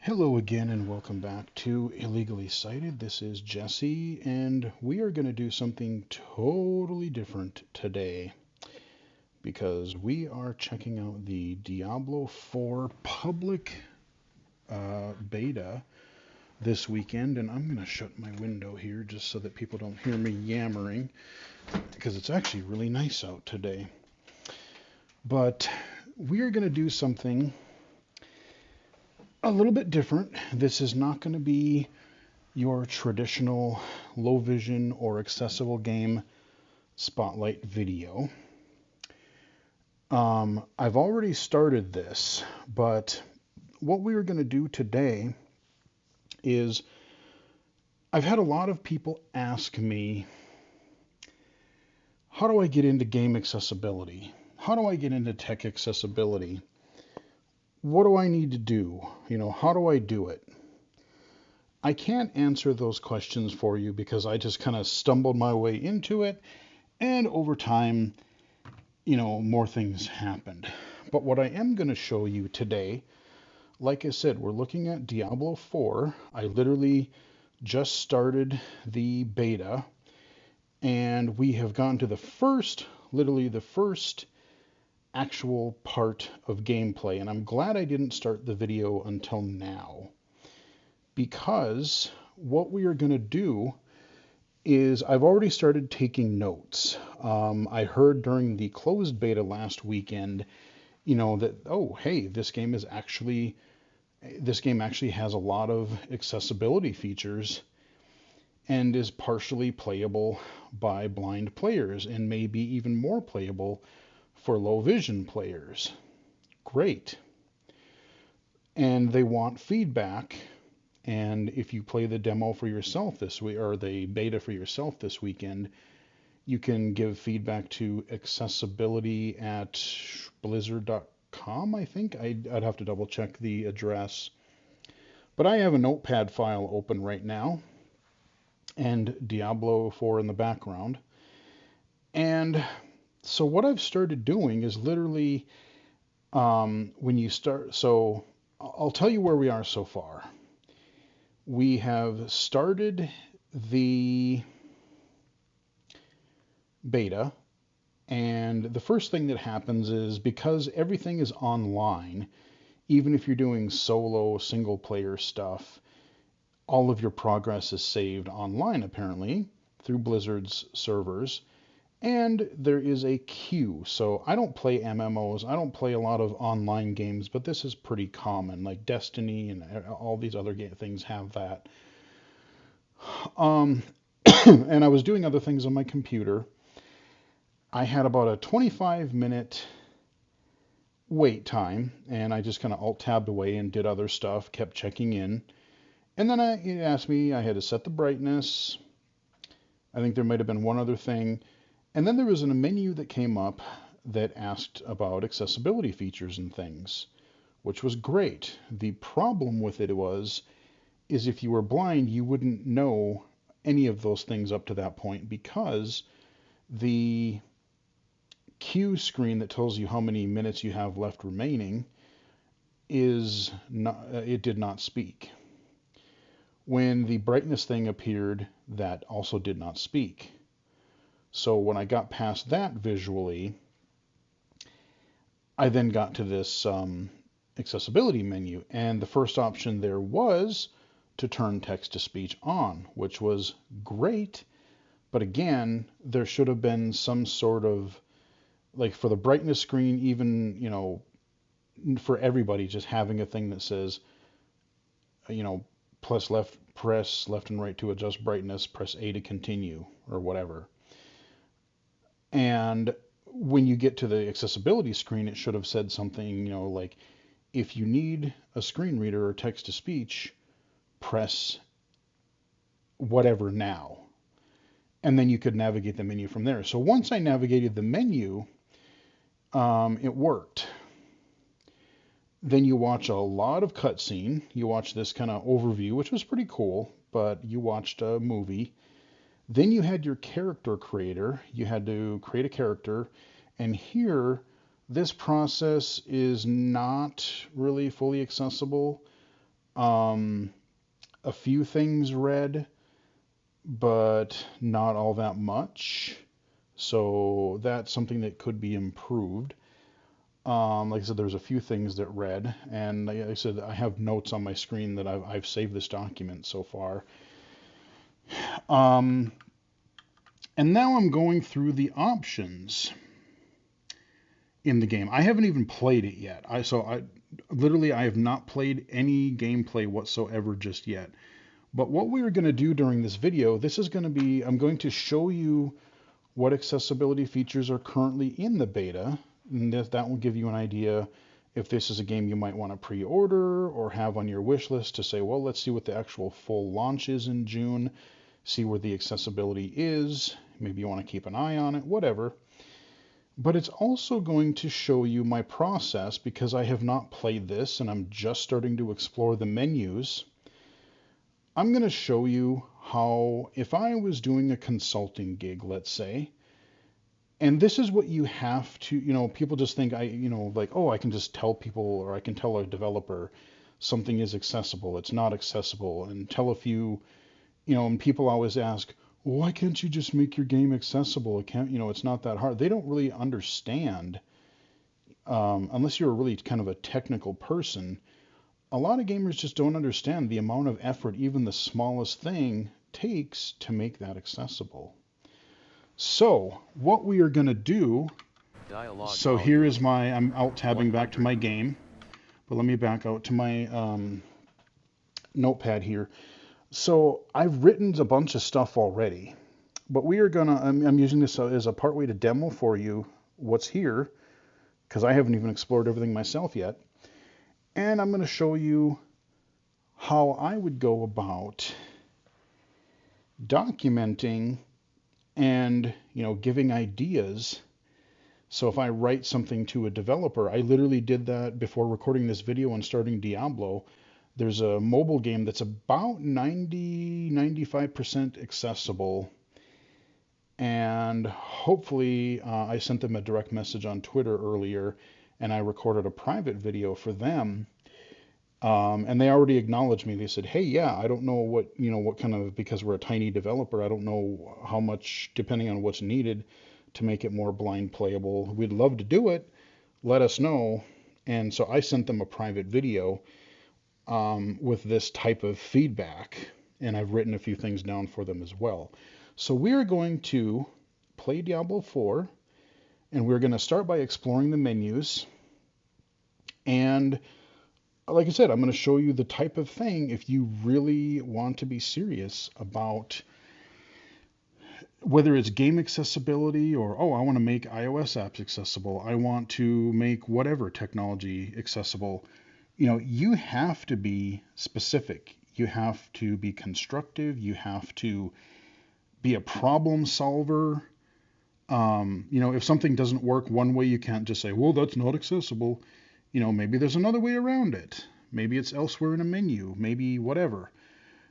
Hello again and welcome back to Illegally Cited. This is Jesse and we are going to do something totally different today because we are checking out the Diablo 4 public beta this weekend, and I'm going to shut my window here just so that people don't hear me yammering because it's actually really nice out today. But we are going to do something a little bit different. This is not going to be your traditional low vision or accessible game spotlight video. I've already started this, but what we are going to do today is I've had a lot of people ask me, how do I get into game accessibility? How do I get into tech accessibility? What do I need to do? How do I do it? I can't answer those questions for you because I just kind of stumbled my way into it, and over time, more things happened. But what I am going to show you today, like I said, we're looking at Diablo 4. I literally just started the beta, and we have gone to literally the first actual part of gameplay. And I'm glad I didn't start the video until now, because what we are going to do is I've already started taking notes. I heard during the closed beta last weekend, that, oh, hey, this game actually has a lot of accessibility features and is partially playable by blind players and maybe even more playable for low vision players. Great. And they want feedback. And if you play the demo for yourself this week, or the beta for yourself this weekend, you can give feedback to accessibility at blizzard.com, I think. I'd have to double check the address. But I have a notepad file open right now and Diablo 4 in the background. And so what I've started doing is literally when you start, so I'll tell you where we are so far. We have started the beta, and the first thing that happens is, because everything is online, even if you're doing solo single player stuff, all of your progress is saved online apparently through Blizzard's servers. And there is a queue. So I don't play MMOs. I don't play a lot of online games, but this is pretty common. Like Destiny and all these other things have that. Um, and I was doing other things on my computer. I had about a 25-minute wait time, and I just kind of alt-tabbed away and did other stuff, kept checking in. And then it asked me, I had to set the brightness. I think there might have been one other thing. And then there was a menu that came up that asked about accessibility features and things, which was great. The problem with it is if you were blind, you wouldn't know any of those things up to that point, because the queue screen that tells you how many minutes you have left remaining is not, it did not speak. When the brightness thing appeared, that also did not speak. So when I got past that visually, I then got to this accessibility menu, and the first option there was to turn text to speech on, which was great. But again, there should have been some sort of, like, for the brightness screen, even, for everybody, just having a thing that says, press left and right to adjust brightness, press A to continue, or whatever. And when you get to the accessibility screen, it should have said something, like, if you need a screen reader or text to speech, press whatever now. And then you could navigate the menu from there. So once I navigated the menu, it worked. Then you watch a lot of cutscene. You watch this kind of overview, which was pretty cool, but you watched a movie. Then you had your character creator. You had to create a character. And here, this process is not really fully accessible. A few things read, but not all that much. So that's something that could be improved. Like I said, there's a few things that read, and like I said, I have notes on my screen that I've saved this document so far. And now I'm going through the options in the game. I haven't even played it yet. I literally have not played any gameplay whatsoever just yet. But what we're going to do during this video, this is going to be, I'm going to show you what accessibility features are currently in the beta, and that will give you an idea if this is a game you might want to pre-order or have on your wish list to say, well, let's see what the actual full launch is in June, see where the accessibility is, maybe you want to keep an eye on it, whatever. But it's also going to show you my process because I have not played this and I'm just starting to explore the menus. I'm going to show you how, if I was doing a consulting gig, let's say, and this is what you have to, people just think like, oh, I can just tell people or I can tell a developer something is accessible, it's not accessible, and tell a few, and people always ask, well, why can't you just make your game accessible? It can't, it's not that hard. They don't really understand, unless you're really kind of a technical person. A lot of gamers just don't understand the amount of effort even the smallest thing takes to make that accessible. So what we are going to do, so here is I'm alt-tabbing back to my game, but let me back out to my notepad here. So I've written a bunch of stuff already, but we are going to, I'm using this as a part way to demo for you what's here, because I haven't even explored everything myself yet. And I'm going to show you how I would go about documenting and, giving ideas. So if I write something to a developer, I literally did that before recording this video and starting Diablo. There's a mobile game that's about 95% accessible. And hopefully I sent them a direct message on Twitter earlier, and I recorded a private video for them. And they already acknowledged me. They said, hey, yeah, I don't know what kind of, because we're a tiny developer, I don't know how much, depending on what's needed to make it more blind playable. We'd love to do it. Let us know. And so I sent them a private video with this type of feedback, and I've written a few things down for them as well. So we're going to play Diablo 4, and we're going to start by exploring the menus. And like I said, I'm going to show you the type of thing if you really want to be serious about whether it's game accessibility or, oh, I want to make iOS apps accessible. I want to make whatever technology accessible. You have to be specific. You have to be constructive. You have to be a problem solver. If something doesn't work one way, you can't just say, well, that's not accessible. Maybe there's another way around it. Maybe it's elsewhere in a menu, maybe whatever.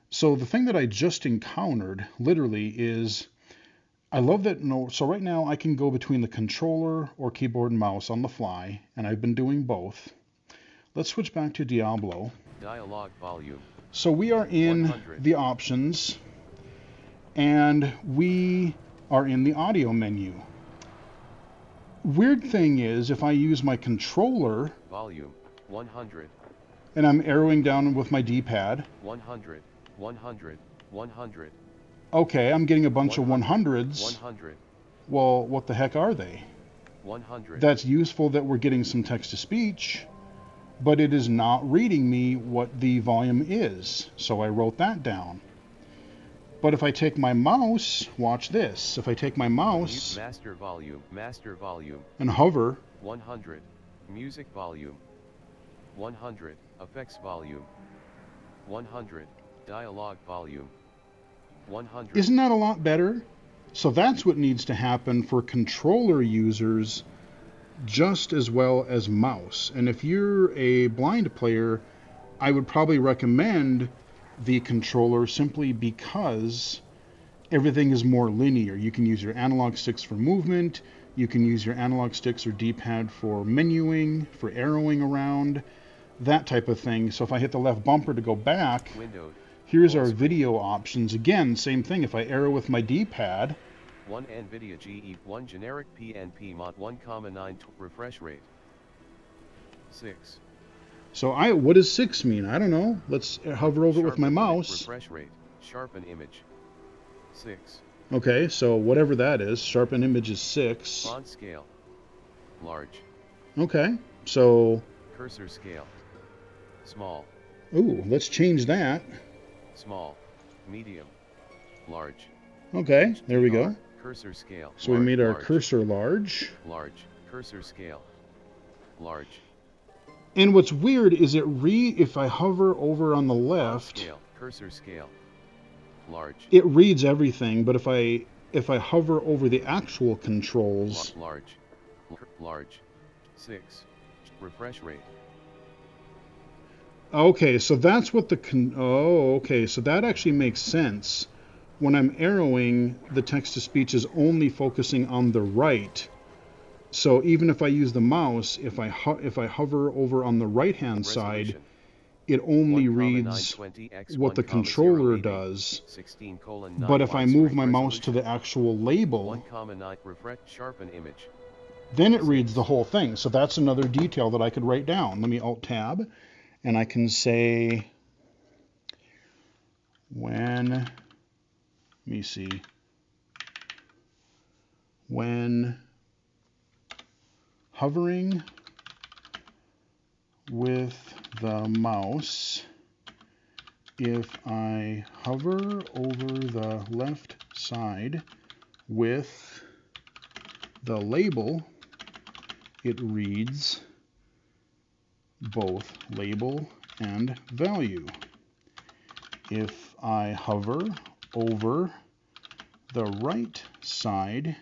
So the thing that I just encountered literally is, I love that. So right now I can go between the controller or keyboard and mouse on the fly, and I've been doing both. Let's switch back to Diablo. Dialogue volume. So we are in 100. the options, and we are in the audio menu. Weird thing is, if I use my controller, Volume 100. And I'm arrowing down with my D-pad. 100. 100. 100. Okay, I'm getting a bunch of 100s. 100. Well, what the heck are they? 100. That's useful that we're getting some text-to-speech, but it is not reading me what the volume is. So I wrote that down. But if I take my mouse, watch this. If I take my mouse master volume, and hover, 100. Music volume, 100. Effects volume, 100. Dialogue volume, 100. Isn't that a lot better? So that's what needs to happen for controller users just as well as mouse. And if you're a blind player, I would probably recommend the controller simply because everything is more linear. You can use your analog sticks for movement. You can use your analog sticks or D-pad for menuing, for arrowing around. that type of thing. So if I hit the left bumper to go back, Windowed. here's our video options. Again, same thing. If I arrow with my D-pad, 1 NVIDIA GE 1 generic PNP mod 1,9 refresh rate 6. so what does 6 mean? I don't know. Let's hover over it with my mouse. Refresh rate, sharpen image 6. Okay, so whatever that is, sharpen image is 6. Font scale large. Okay, so Cursor scale small. ooh, let's change that. Small, medium, large. Okay, there we go. Cursor scale. So we made our cursor large. Large. Cursor scale. Large. And what's weird is if I hover over on the left, Scale. Cursor scale. Large. it reads everything, but if I hover over the actual controls, Large. Large. 6. Refresh rate. Okay, so that's what okay, so that actually makes sense. When I'm arrowing, the text-to-speech is only focusing on the right. So even if I use the mouse, if I hover over on the right-hand side, it only reads what the controller does. But if I move my mouse to the actual label, sharpen image, then it reads the whole thing. So that's another detail that I could write down. Let me Alt-Tab, and I can say when hovering with the mouse, if I hover over the left side with the label, it reads both label and value. If I hover over the right side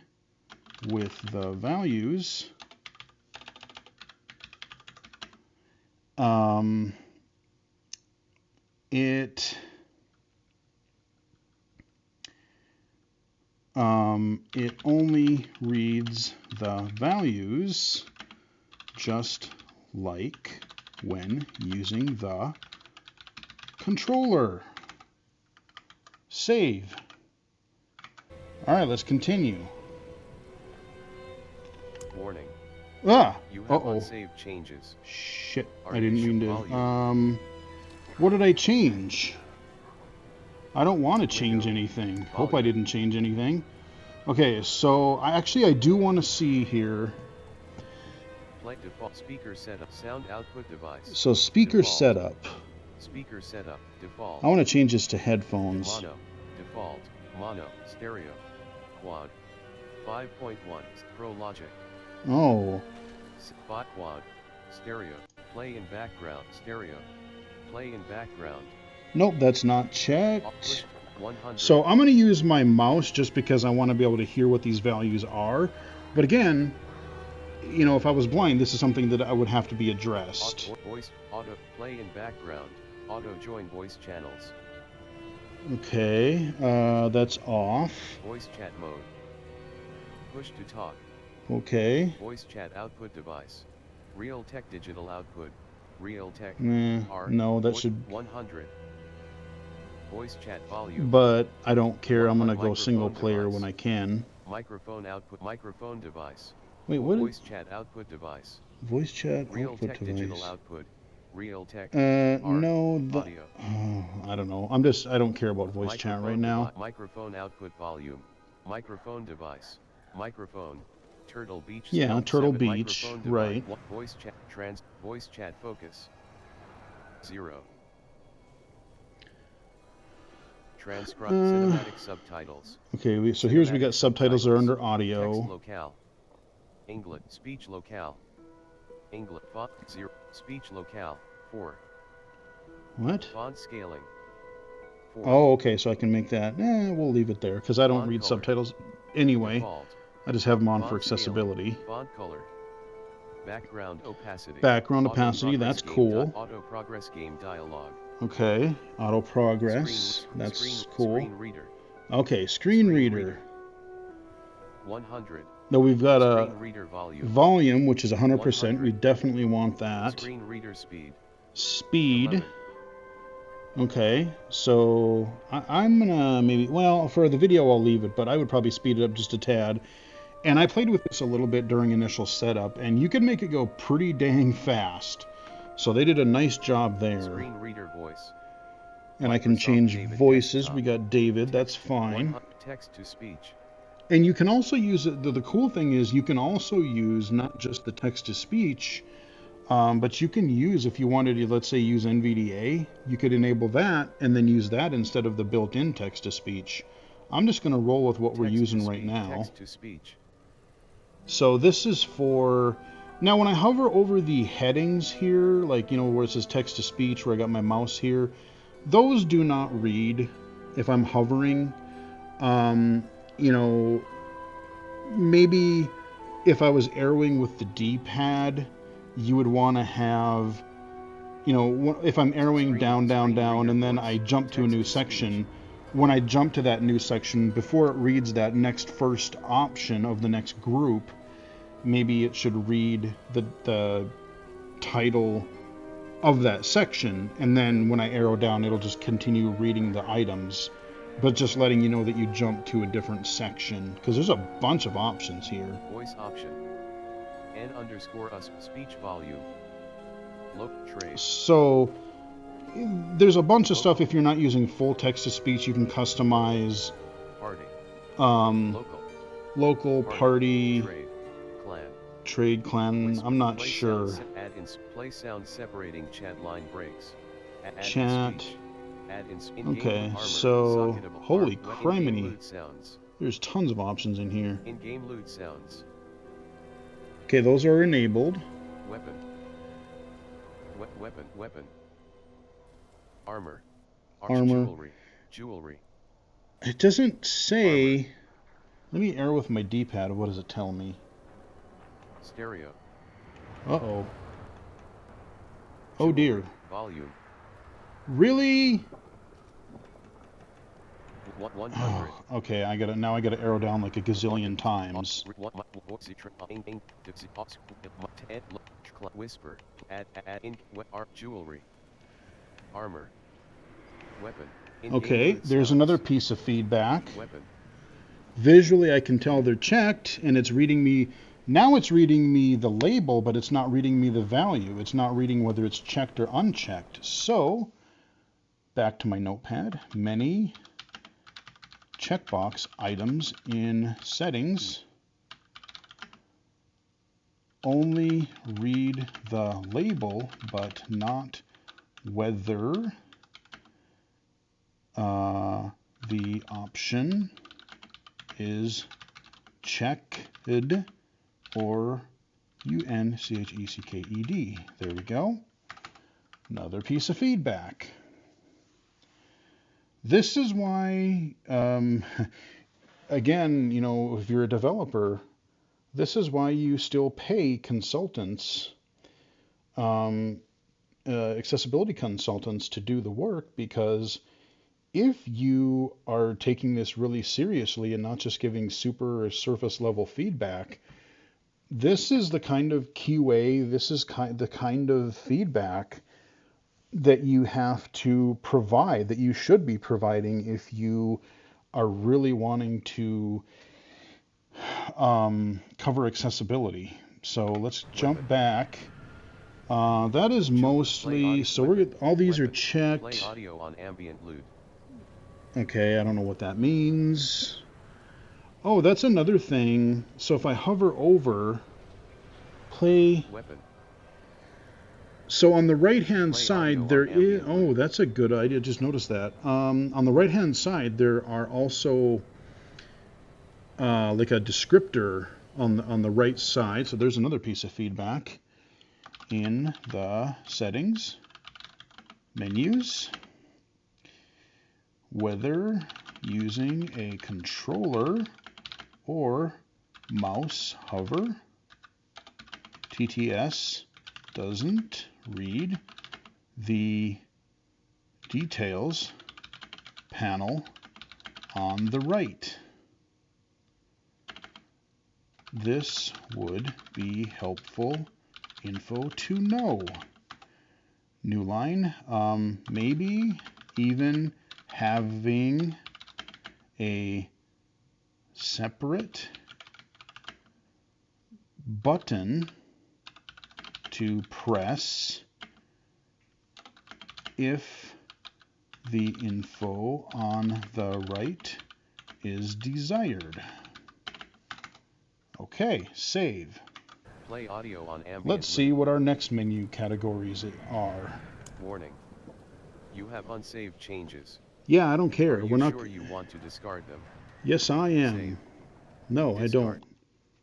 with the values, it only reads the values, just like when using the controller. Save. All right, let's continue. Warning. Ah! You have unsaved changes. Shit, I didn't mean to. What did I change? I don't want to change anything. Hope I didn't change anything. Okay, so I do want to see here. Play default speaker setup, sound output device. So speaker default. Setup. Speaker setup, default. I want to change this to headphones. Mono, default, mono, stereo, quad, 5.1, Pro Logic. Oh. Spot quad, stereo, play in background, stereo, play in background. Nope, that's not checked. 100. So I'm going to use my mouse just because I want to be able to hear what these values are. But again, you know, if I was blind, this is something that I would have to be addressed. Voice, auto, play in background, auto join voice channels. Okay, that's off. Voice chat mode. Push to talk. Okay. Voice chat output device. Realtek digital output. Realtek. No, that should. 100. Voice chat volume. But I don't care. I'm gonna go single player when I can. Microphone output. Microphone device. Wait, what? Voice chat output device. Voice chat output Realtek device. digital output. Realtek. No. Audio. I don't know. I don't care about voice chat right now. Microphone output volume. Microphone device. Microphone. Turtle Beach. Yeah, Turtle Beach. Right. Voice chat. Voice chat focus. 0. Transcribe cinematic subtitles. Okay, so here's we got subtitles are under audio. Text locale. English speech locale. English font 0. Speech locale 4. What? Font scaling. 4. Oh, okay, so I can make that. We'll leave it there because I don't read subtitles anyway. Default. I just have them on for accessibility. Scaling. Font color. Background opacity. Background opacity, that's cool. Auto progress game dialog. Okay, auto progress, that's cool. Screen reader. Okay, screen reader. 100. Now we've got a volume, which is 100%. We definitely want that. Screen reader speed. Speed. 11. Okay, so I'm gonna maybe, well, for the video I'll leave it, but I would probably speed it up just a tad. And I played with this a little bit during initial setup, and you can make it go pretty dang fast. So they did a nice job there. Screen reader voice. And I can Microsoft change David voices. desktop. We got David, that's Text, fine. Text to speech. And you can also use it, the cool thing is you can also use not just the text to speech, but you can use, if you wanted to, let's say, use NVDA, you could enable that and then use that instead of the built-in text to speech. I'm just going to roll with what we're using right now. Text to speech. So this is for, now when I hover over the headings here, like, you know, where it says text to speech, where I got my mouse here, those do not read if I'm hovering. You know, maybe if I was arrowing with the D-pad, you would want to have, you know, if I'm arrowing down, and then I jump to a new section, when I jump to that new section, before it reads that next first option of the next group, maybe it should read the title of that section, and then when I arrow down, it'll just continue reading the items, but just letting you know that you jump to a different section, because there's a bunch of options here. Voice option. N_us speech volume. Look trade. So there's a bunch of stuff. If you're not using full text to speech, you can customize Party. Local, party, trade, clan. Whisper, I'm not sure. Play sound separating chat line breaks. Chat. Okay, so holy criminy. There's tons of options in here. In-game lewd sounds. Okay, those are enabled. Weapon. Weapon. Armor. Jewelry. It doesn't say. Armor. Let me arrow with my D-pad. What does it tell me? Stereo. Uh-oh. Oh dear. Volume. Really? 100. Oh, okay, now I gotta arrow down like a gazillion times. Whisper. Jewelry. Armor. Weapon. Okay, there's another piece of feedback. Weapon. Visually, I can tell they're checked, and it's reading me. Now it's reading me the label, but it's not reading me the value. It's not reading whether it's checked or unchecked. So, back to my notepad. Many checkbox items in settings. Only read the label, but not whether the option is checked or unchecked. There we go. Another piece of feedback. This is why, again, you know, if you're a developer, this is why you still pay consultants, accessibility consultants, to do the work, because if you are taking this really seriously and not just giving super or surface level feedback, this is the kind of QA, this is the kind of feedback that you have to provide, that you should be providing if you are really wanting to cover accessibility. So let's jump back. That is mostly, so all these are checked. Play audio on ambient lewd. Okay, I don't know what that means. Oh, that's another thing. So if I hover over, play. Weapon. So on the right-hand side, there is. Oh, that's a good idea. Just noticed that. On the right-hand side, there are also like a descriptor on the right side. So there's another piece of feedback in the settings, menus. Whether using a controller or mouse hover, TTS doesn't read the details panel on the right. This would be helpful info to know. New line. Maybe even having a separate button to press if the info on the right is desired. Okay, save. Play audio on ambient. Let's see what our next menu categories are. Warning. You have unsaved changes. Yeah, I don't care. Are you sure you want to discard them? Yes, I am. Save. No, Discard. I don't.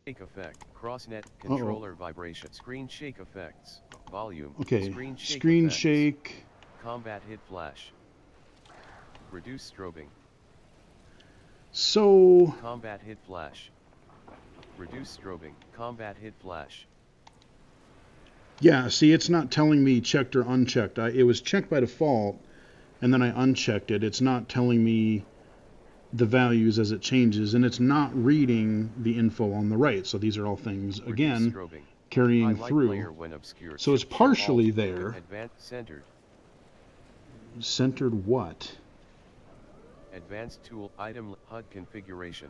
Shake effect. Crossnet controller vibration. Screen shake effects. Volume. Okay. Screen shake. Combat hit flash. Reduce strobing. So. Combat hit flash. Reduce strobing. Combat hit flash. Yeah, see, it's not telling me checked or unchecked. It was checked by default, and then I unchecked it. It's not telling me the values as it changes, and it's not reading the info on the right. So these are all things, again, carrying through. So it's partially there. Centered. Centered what? Advanced tool item HUD configuration.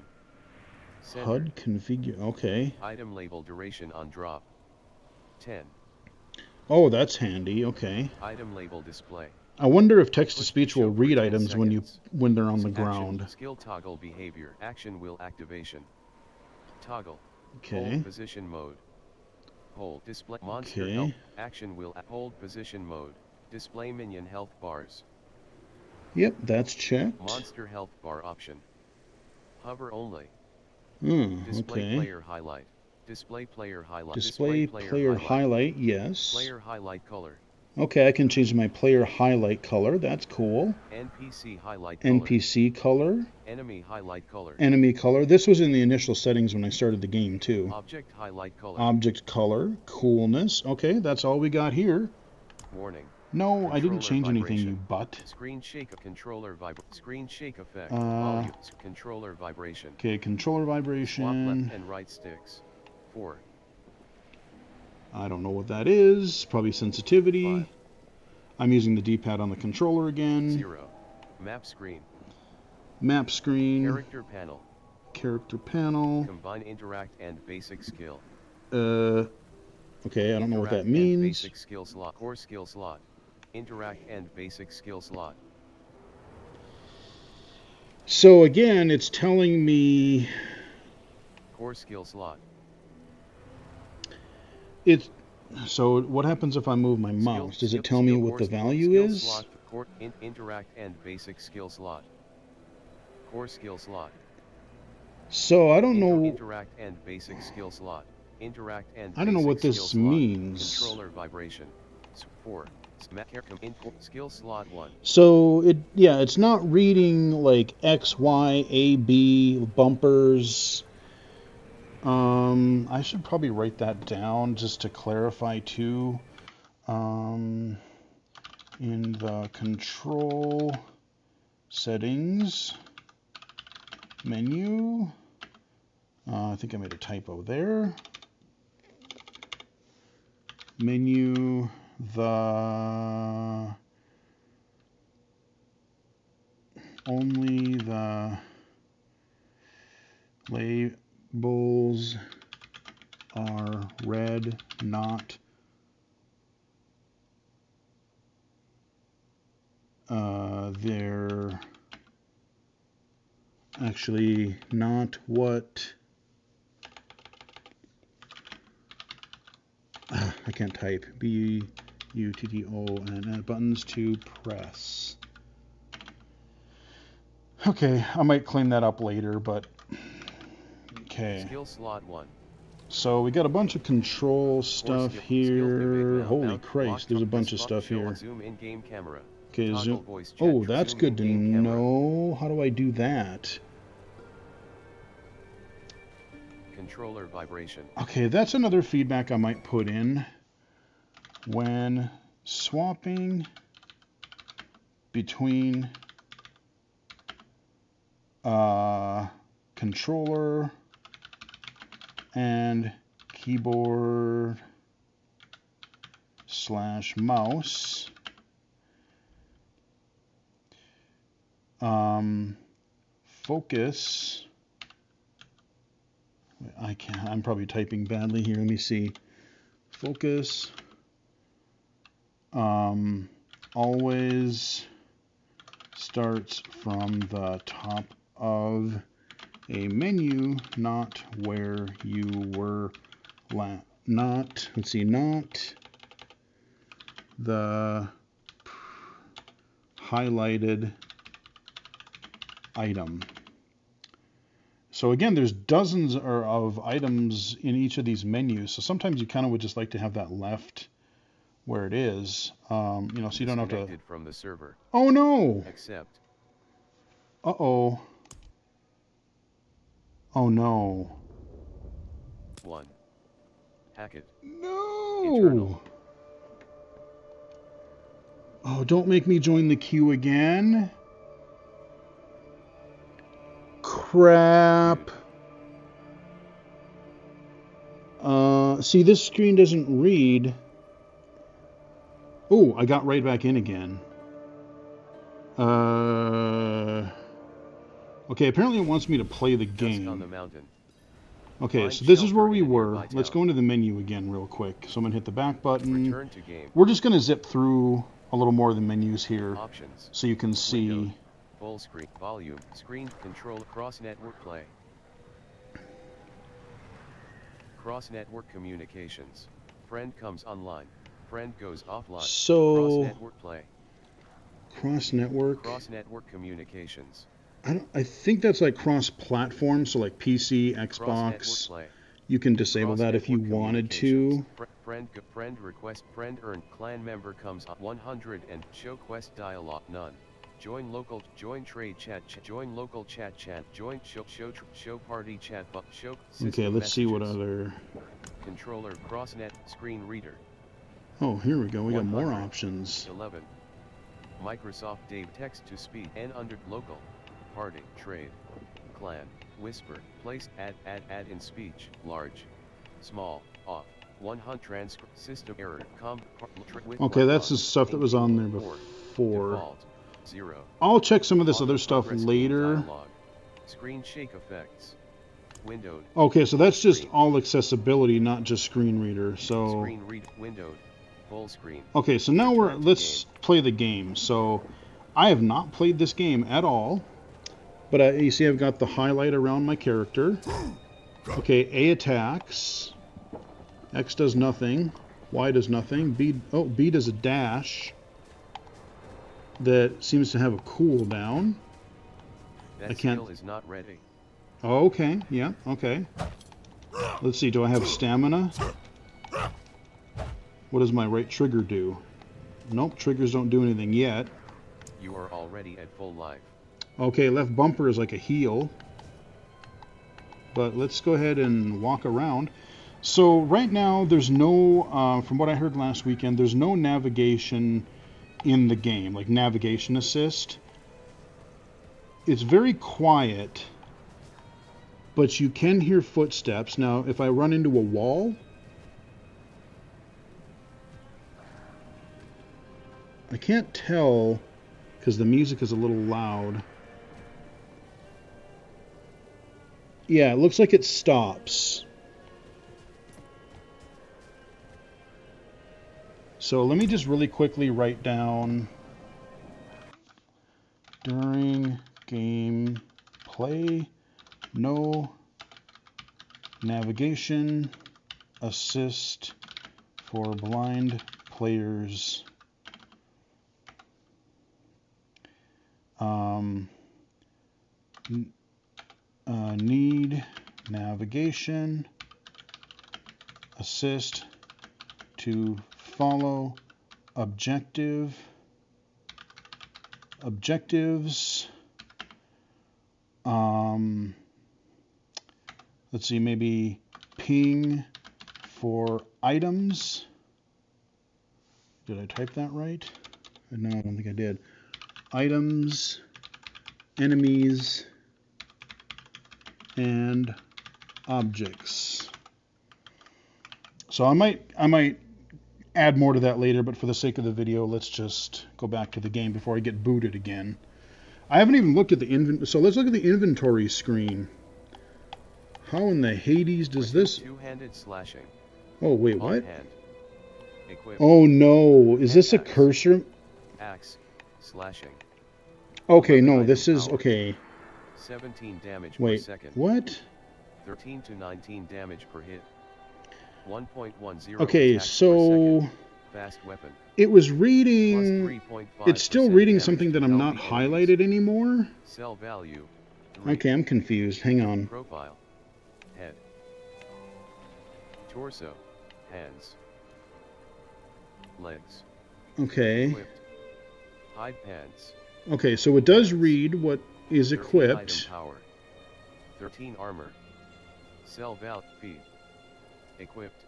Centered. HUD configure. Okay. Item label duration on drop. 10. Oh, that's handy. Okay. Item label display. I wonder if text-to-speech will read items when they're on the ground. Skill toggle behavior. Action wheel activation. Toggle. Okay. Hold position mode. Hold display monster health. Action wheel hold position mode. Display minion health bars. Yep, that's checked. Monster health bar option. Hover only. Display player highlight. Display player highlight. Display player highlight, yes. Player highlight color. Okay, I can change my player highlight color. That's cool. NPC highlight color. NPC color. Enemy highlight color. Enemy color. This was in the initial settings when I started the game too. Object highlight color. Object color. Coolness. Okay, that's all we got here. Warning. No, Controller I didn't change vibration. anything, you butt. Screen shake controller Screen shake effect. Volume. Controller vibration. Okay, controller vibration. Swap left and right sticks. 4. I don't know what that is. Probably sensitivity. 5. I'm using the D-pad on the controller again. 0. Map screen. Map screen. Character panel. Character panel. Combine interact and basic skill. Okay, I don't know what that means. Basic skill slot. Core skill slot. Interact and basic skill slot. So again, it's telling me... Core skill slot. So what happens if I move my mouse? Does it tell me what the value is? Slot, core, interact and basic skill slot. Core skill slot. So I don't know. Interact and basic skill slot. Interact and I don't know what this means. Controller vibration. 4. Skill slot 1. So it's not reading like X, Y, A, B bumpers. I should probably write that down just to clarify too. In the control settings menu, I think I made a typo there. Menu, only the labels are read, not they're actually not what I can't type. B-U-T-T-O-N buttons to press. Okay, I might clean that up later, but okay. Skill slot 1. So we got a bunch of control stuff here. Holy Christ, there's a bunch of stuff here. Zoom in game camera. Okay, zoom. Oh, that's good to know. How do I do that? Controller vibration. Okay, that's another feedback I might put in when swapping between controller and keyboard / mouse. Focus. I'm probably typing badly here. Let me see. Focus. Always starts from the top of a menu, not where you were not the highlighted item. So again, there's dozens of items in each of these menus. So sometimes you kind of would just like to have that left where it is, so you don't have to. From the server. Oh no! Accept. Uh-oh. Oh no. 1. Hackett. No! Eternal. Oh, don't make me join the queue again. Crap. See, this screen doesn't read. Oh, I got right back in again. Okay, apparently it wants me to play the game. On the mountain. Okay, so this is where we were. Let's go into the menu again real quick. So I'm going to hit the back button. Return to game. We're just going to zip through a little more of the menus here. Options. So you can see. Window. Full screen. Volume. Screen control. Cross-network play. Cross-network communications. Friend comes online. Friend goes offline. So. Cross-network play. Cross-network. Cross-network communications. I think that's like cross-platform, so like PC, Xbox. You can disable that if you wanted to. Friend request. Friend earned. Clan member comes up 100 and show quest dialog none. Join local. Join trade chat. Join local chat. Join show party chat. Show. Okay, let's see what other. Controller crossnet screen reader. Oh, here we go. We got more options. 11. Microsoft Dave text to speed and under local. Party, trade, clan, whisper, place, add in speech, large, small, off, 100 transcript, system error, okay, that's the stuff that was on there before. Default, 0. I'll check some of this other stuff later. Dialogue. Screen shake effects. Windowed. Okay, so that's just all accessibility, not just screen reader. So. Screen read windowed. Full screen. Okay, so now let's play the game. So I have not played this game at all. But you see I've got the highlight around my character. Okay, A attacks. X does nothing. Y does nothing. B does a dash that seems to have a cooldown. That skill is not ready. Oh, okay, yeah, okay. Let's see, do I have stamina? What does my right trigger do? Nope, triggers don't do anything yet. You are already at full life. Okay, left bumper is like a heal. But let's go ahead and walk around. So right now there's no, from what I heard last weekend, there's no navigation in the game, like navigation assist. It's very quiet, but you can hear footsteps. Now, if I run into a wall, I can't tell because the music is a little loud. Yeah, it looks like it stops. So let me just really quickly write down during game play, no navigation assist for blind players. Need navigation assist to follow objectives. Let's see, maybe ping for items. Did I type that right? No, I don't think I did. Items, enemies, and objects. So I might add more to that later, but for the sake of the video, let's just go back to the game before I get booted again. I haven't even looked at the inventory. So let's look at the inventory screen. How in the Hades does this? Two-handed slashing. Oh, wait, what? Hand. Oh, no. Is this a cursor? Axe. Slashing. Okay, no, this is... Okay. 17 damage per second. What? 13 to 19 damage per hit. 1.10 okay, so... Fast weapon. It was reading... It's still reading something that I'm not highlighted anymore? Cell value. 3. Okay, I'm confused. Hang on. Profile. Head. Torso. Hands. Legs. Okay. Equipped. Hide pants. Okay, so it does read what is equipped. Item power. 13 armor. Cell valve feed. Equipped.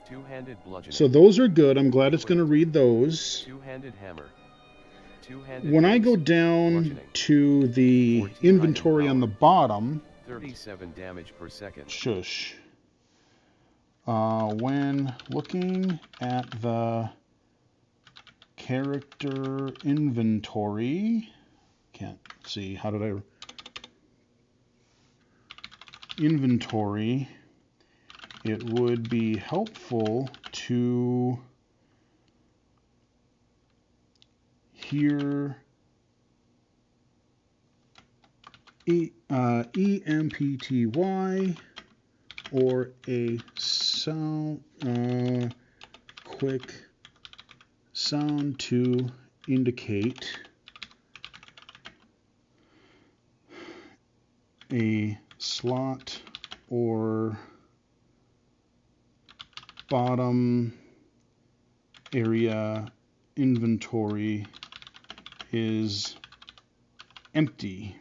Two-handed bludgeoning. So those are good. I'm glad it's going to read those. Two-handed hammer. Two-handed when I go down to the inventory on the bottom, 37 damage per second. Shush. When looking at the character inventory, can't see, how did I... Inventory, it would be helpful to hear EMPTY or a sound, quick sound to indicate a slot or bottom area inventory is empty.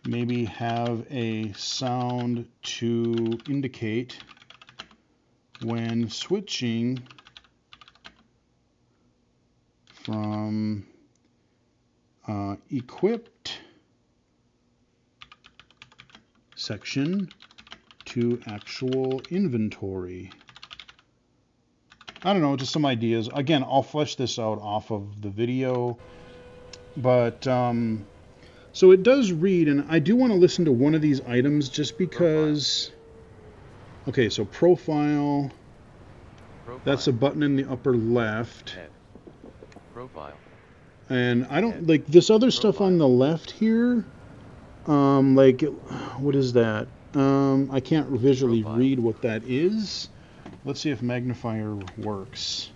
Maybe have a sound to indicate when switching from equipped section to actual inventory. I don't know, just some ideas. Again, I'll flesh this out off of the video, but so it does read, and I do want to listen to one of these items just because. Okay, so profile. That's a button in the upper left. Profile. And I don't like this other stuff on the left here. Like, what is that? I can't visually read what that is. Let's see if magnifier works.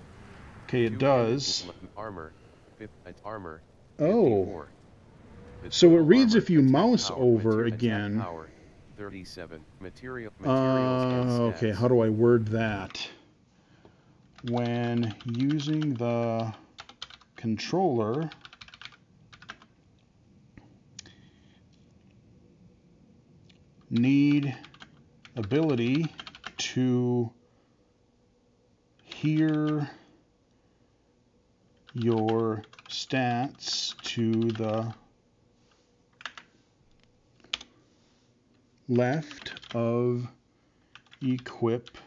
Okay, it does. Armor. Oh. So it reads if you mouse over again. 37. Okay, how do I word that? When using the controller, need ability to hear your stats to the left of equip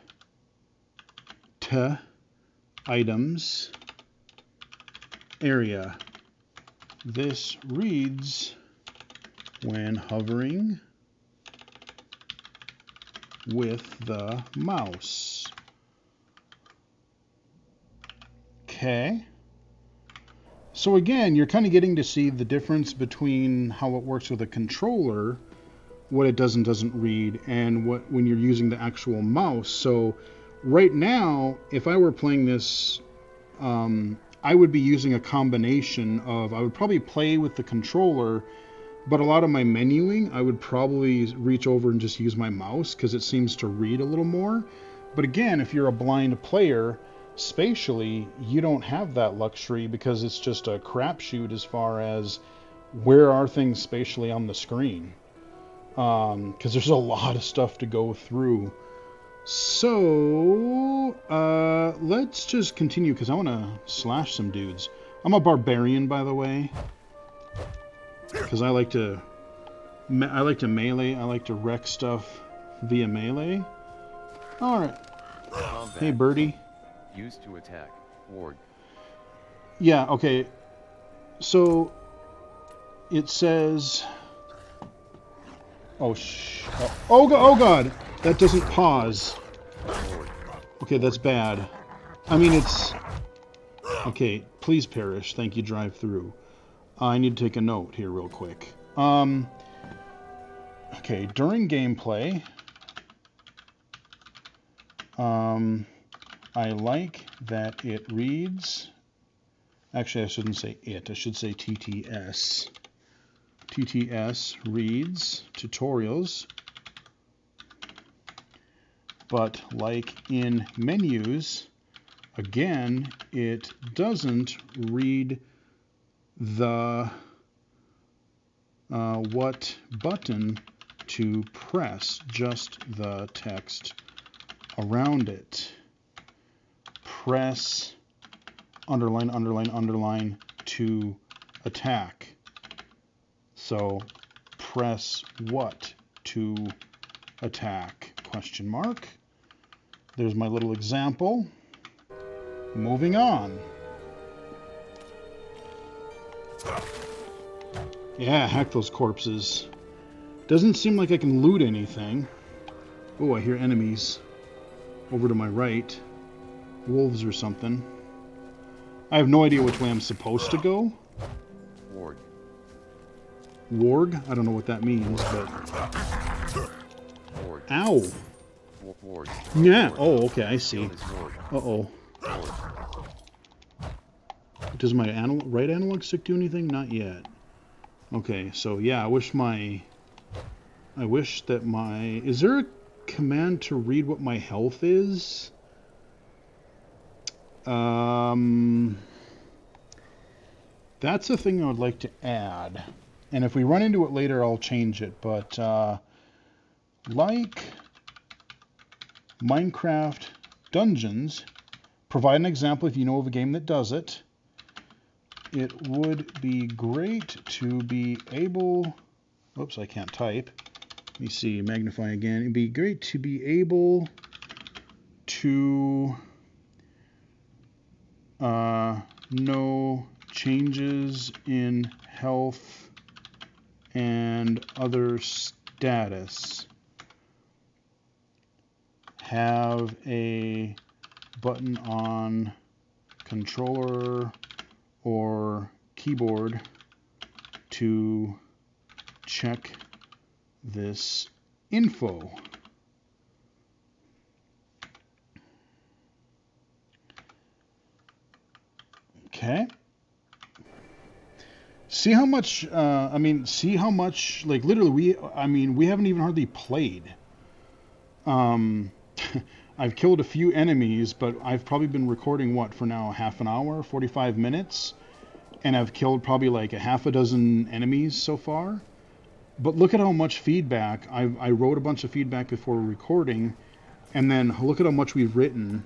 to items area. This reads when hovering with the mouse. Okay. So again, you're kind of getting to see the difference between how it works with a controller, what it does and doesn't read, and what when you're using the actual mouse. So right now, if I were playing this, I would be using a combination of, I would probably play with the controller, but a lot of my menuing, I would probably reach over and just use my mouse because it seems to read a little more. But again, if you're a blind player, spatially, you don't have that luxury because it's just a crapshoot as far as where are things spatially on the screen. Because there's a lot of stuff to go through. So, let's just continue because I want to slash some dudes. I'm a barbarian, by the way, because I like to melee. I like to wreck stuff via melee. All right. Combat. Hey, birdie. Used to attack. Ward. Yeah, okay. So it says, oh God, that doesn't pause. Okay, that's bad. I mean, it's, okay, please perish. Thank you, drive through. I need to take a note here real quick. Okay, during gameplay, I like that it reads, actually I shouldn't say it, I should say TTS. TTS reads tutorials, but like in menus, again, it doesn't read the what button to press, just the text around it. Press underline, underline, underline to attack. So press what to attack? Question mark. There's my little example. Moving on. Yeah, heck those corpses. Doesn't seem like I can loot anything. Oh, I hear enemies over to my right. Wolves or something. I have no idea which way I'm supposed to go. Warg. Warg? I don't know what that means, but... Warg. Ow! Warg. Yeah, Warg. oh, okay, I see. Kill his warg. Uh-oh. Warg. Does my right analog stick do anything? Not yet. Okay, so yeah, I wish that my... Is there a command to read what my health is? That's a thing I would like to add. And if we run into it later, I'll change it. But, like Minecraft Dungeons, provide an example if you know of a game that does it. It would be great to be able... Oops, I can't type. Let me see, magnify again. It'd be great to be able to know changes in health and other status. Have a button on controller or keyboard to check this info. Okay. See how much, see how much, like literally we haven't even hardly played. I've killed a few enemies, but I've probably been recording, what, for now, half an hour, 45 minutes? And I've killed probably like a half a dozen enemies so far. But look at how much feedback. I wrote a bunch of feedback before recording, and then look at how much we've written.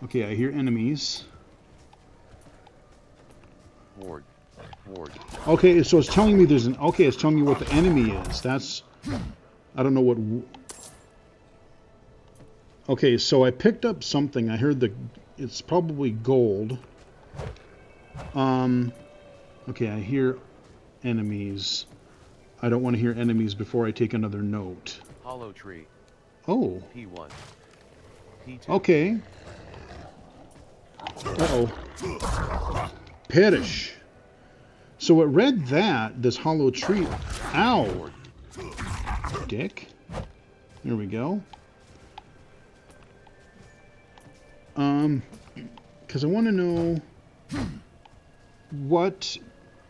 Okay, I hear enemies. Warg. Warg. Okay, so it's telling me there's an... Okay, it's telling me what the enemy is. That's... I don't know what... Okay, so I picked up something. I heard the... It's probably gold. Okay, I hear enemies. I don't want to hear enemies before I take another note. Hollow tree. Oh. P1. P2. Okay. Uh-oh. Perish. So it read that, this hollow tree... Ow! Dick. There we go. Because I want to know what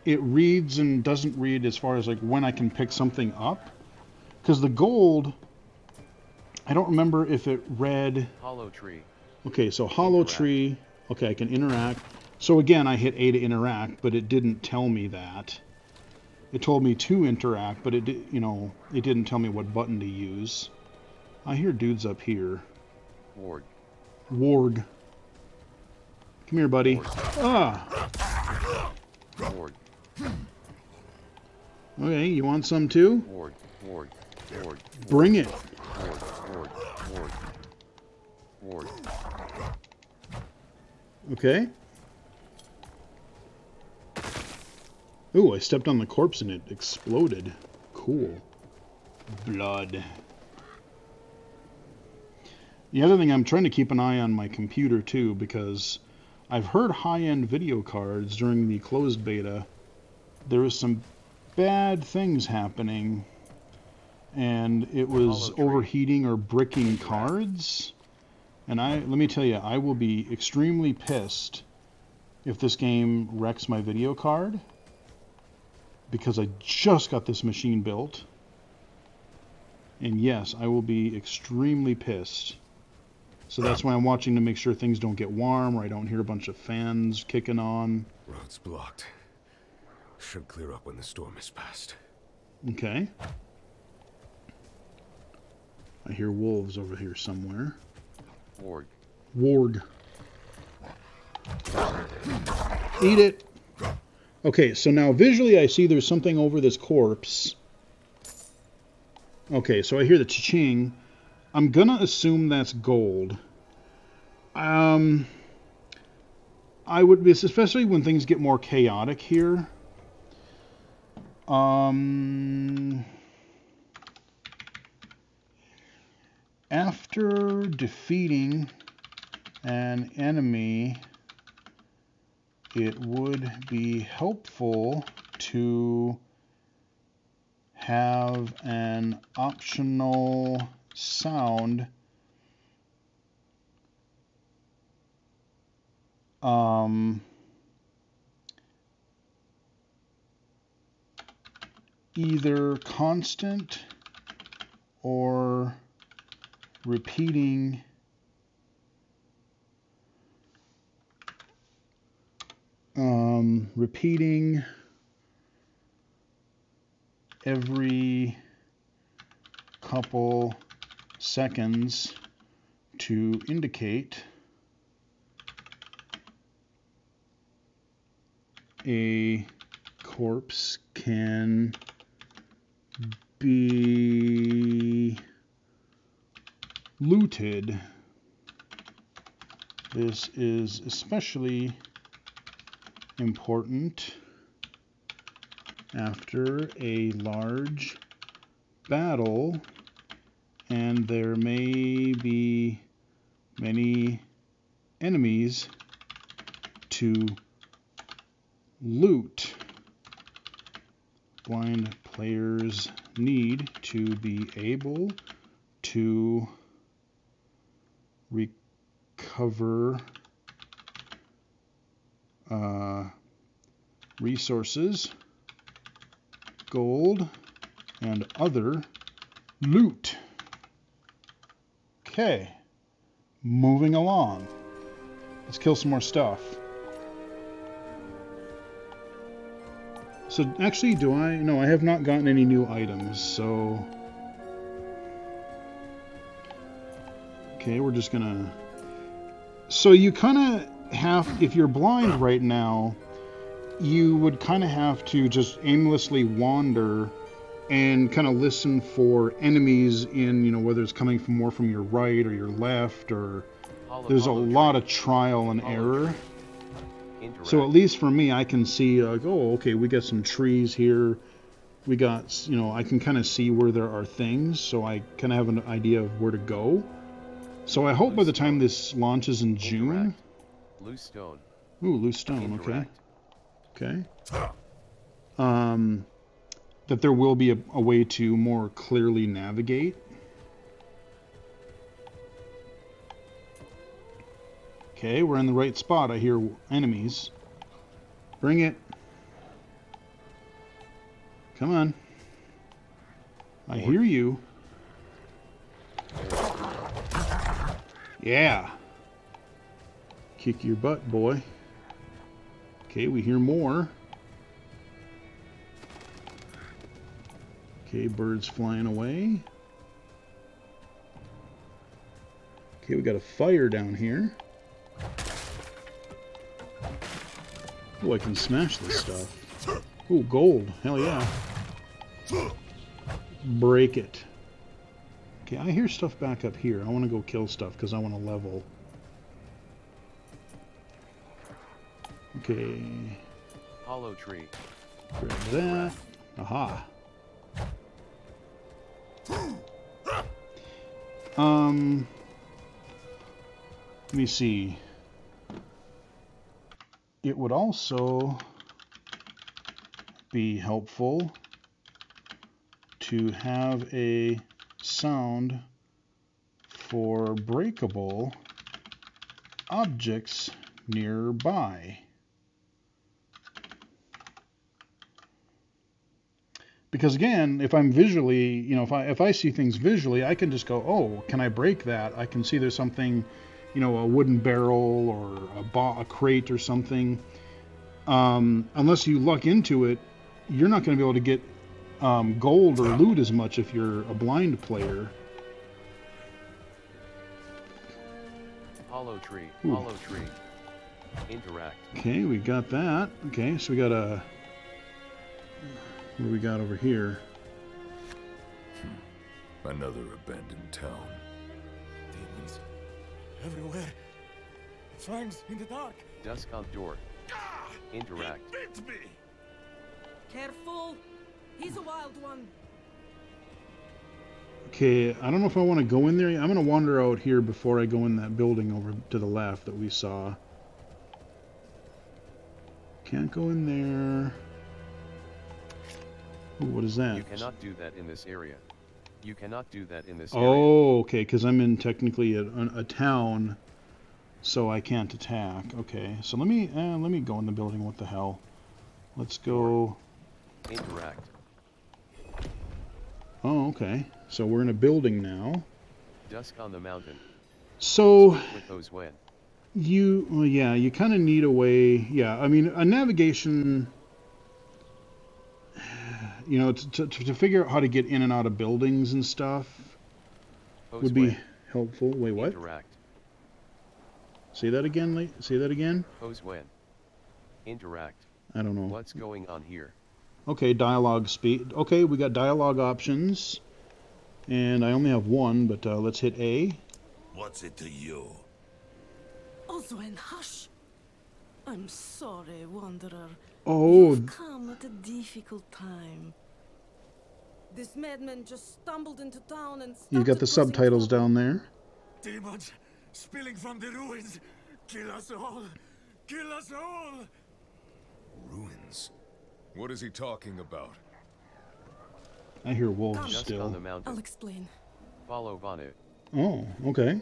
it reads and doesn't read as far as like when I can pick something up. Because the gold, I don't remember if it read... Hollow tree. Okay, so hollow tree. Okay, I can interact. So again, I hit A to interact, but it didn't tell me that. It told me to interact, but it didn't tell me what button to use. I hear dudes up here. Warg. Warg. Come here, buddy. Warg. Ah. Warg. Okay, you want some too? Warg. Warg. Warg. Bring it. Warg. Warg. Warg. Warg. Okay. Ooh, I stepped on the corpse and it exploded. Cool. Blood. The other thing, I'm trying to keep an eye on my computer too, because I've heard high-end video cards during the closed beta. There was some bad things happening, and it was overheating or bricking cards. And let me tell you, I will be extremely pissed if this game wrecks my video card, because I just got this machine built. And yes, I will be extremely pissed. So that's why I'm watching to make sure things don't get warm, or I don't hear a bunch of fans kicking on. Road's blocked. Should clear up when the storm is past. Okay. I hear wolves over here somewhere. Warg. Warg. Eat it. Okay, so now visually I see there's something over this corpse. Okay, so I hear the cha-ching. I'm gonna assume that's gold. I would be, especially when things get more chaotic here. After defeating an enemy, it would be helpful to have an optional sound either constant or repeating every couple seconds to indicate a corpse can be looted. This is especially important after a large battle, and there may be many enemies to loot. Blind players need to be able to recover resources, gold, and other loot. Okay, moving along. Let's kill some more stuff. So actually, no, I have not gotten any new items, so... Okay, we're just gonna... So you kind of have, if you're blind right now, you would kind of have to just aimlessly wander and kind of listen for enemies in, whether it's coming from more from your right or your left, or there's a lot of trial and error. So at least for me, I can see, like, oh, okay, we got some trees here. We got, I can kind of see where there are things, so I kind of have an idea of where to go. So I hope by the time this launches in June... Loose stone. Ooh, loose stone, okay. Okay. That there will be a way to more clearly navigate. Okay, we're in the right spot. I hear enemies. Bring it. Come on. I hear you. Yeah. Kick your butt, boy. Okay, we hear more. Okay, birds flying away. Okay, we got a fire down here. Oh, I can smash this stuff. Oh, gold. Hell yeah. Break it. Okay, I hear stuff back up here. I want to go kill stuff because I want to level. Okay. Hollow tree. Grab that. Aha. Let me see. It would also be helpful to have a sound for breakable objects nearby. Because again, if I'm visually, you know, if I see things visually, I can just go, oh, can I break that? I can see there's something, you know, a wooden barrel or a crate or something. Unless you luck into it, you're not going to be able to get gold or loot as much if you're a blind player. Hollow tree. Ooh. Hollow tree. Interact. Okay, we got that. Okay, so we got a... What do we got over here? Another abandoned town. Demons everywhere. Fangs in the dark. Dusk outdoor. Interact. It bit me. Careful! He's a wild one. Okay, I don't know if I want to go in there. I'm going to wander out here before I go in that building over to the left that we saw. Can't go in there. Ooh, what is that? You cannot do that in this area. You cannot do that in this area. Oh, okay, because I'm in technically a town, so I can't attack. Okay, so let me go in the building. What the hell? Let's go. Interact. Oh, okay. So we're in a building now. Dusk on the mountain. So With those when. well, yeah, you kind of need a way. Yeah, I mean, a navigation. You know, to figure out how to get in and out of buildings and stuff would be helpful. Wait, what? Interact. Say that again. Say that again. Pose when. Interact. I don't know. What's going on here? Okay, dialogue speed. Okay, we got dialogue options. And I only have one, but let's hit A. What's it to you? Oswin, hush! I'm sorry, Wanderer. Oh, You've come at a difficult time. This madman just stumbled into town and you got the started causing subtitles trouble. down there. Demons spilling from the ruins. Kill us all. Kill us all. Ruins? What is he talking about? I hear wolves Come. Dusk on still. the mountain. I'll explain. Follow Vanu. Oh, okay.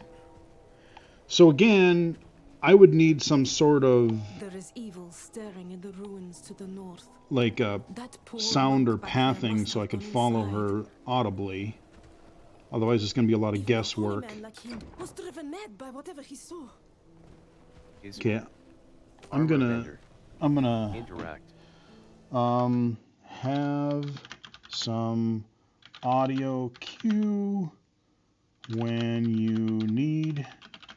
So again, I would need some sort of There is evil staring in the ruins to the north. like That poor sound or monk back there pathing must so I have could gone follow inside. her audibly. Otherwise, it's going to be a lot of Even a holy guesswork. man like him was driven mad by whatever he saw. Is Okay, I'm armor gonna vendor. Interact. have some audio cue when you need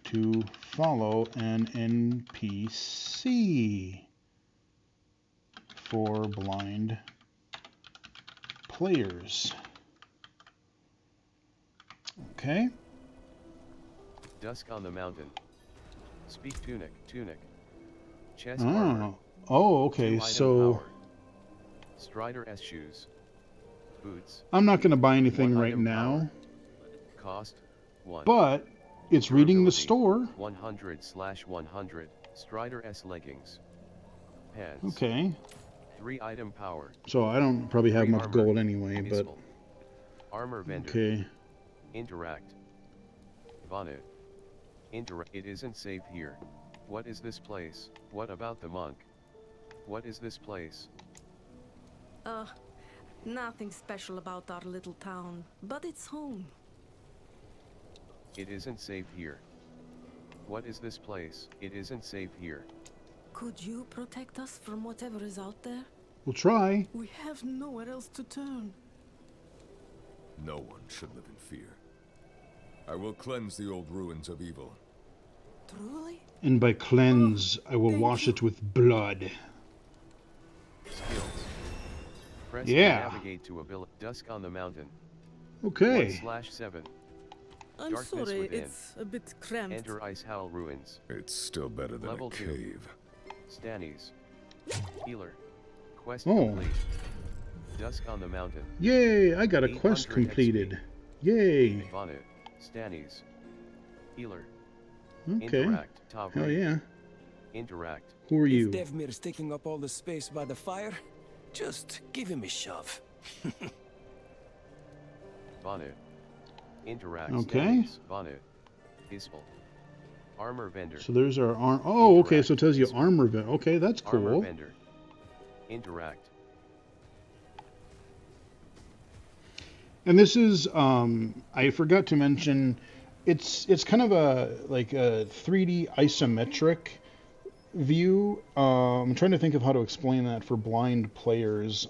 to follow an NPC for blind players. Okay. Dusk on the mountain. Speak tunic. Tunic. Chest armor. Oh, okay. 2 item So power. Strider S shoes. Boots. I'm not going to buy anything 1 right item now, power. Cost 1. but it's reading the store. 100/100. Strider S leggings. Pants. Okay. 3 item power. So I don't probably have 3 much armor. gold anyway, but Visible. Armor vendor. okay. Interact. Vanu. It isn't safe here. What is this place? What about the monk? What is this place? Nothing special about our little town, but it's home. It isn't safe here. What is this place? It isn't safe here. Could you protect us from whatever is out there? We'll try. We have nowhere else to turn. No one should live in fear. I will cleanse the old ruins of evil. Truly? And by cleanse, I will thank wash you. it with blood. Skills. Press Yeah. to navigate to ability. Dusk on the mountain. Okay. 1/7. I'm Darkness sorry, within. it's a bit cramped. Enter Ice Howl Ruins. It's still better than Level a 2. cave. Stannies. Healer. Quest Oh, complete. Dusk on the mountain. yay! I got a quest 800 completed. XP. Yay! Bonnet. Stannies. Healer. Okay. Interact. Hell yeah. Interact. Who are If you? Devmir's taking up all the space by the fire, just give him a shove. Bonnet. Interact. Okay. Stannies. Bonnet. Isful. Armor vendor. So there's our arm. Oh, okay. Interact. So it tells you Isful. armor vendor. Okay, that's Armor cool. vendor. Interact. And this is, I forgot to mention, it's kind of a like a 3D isometric view. I'm trying to think of how to explain that for blind players.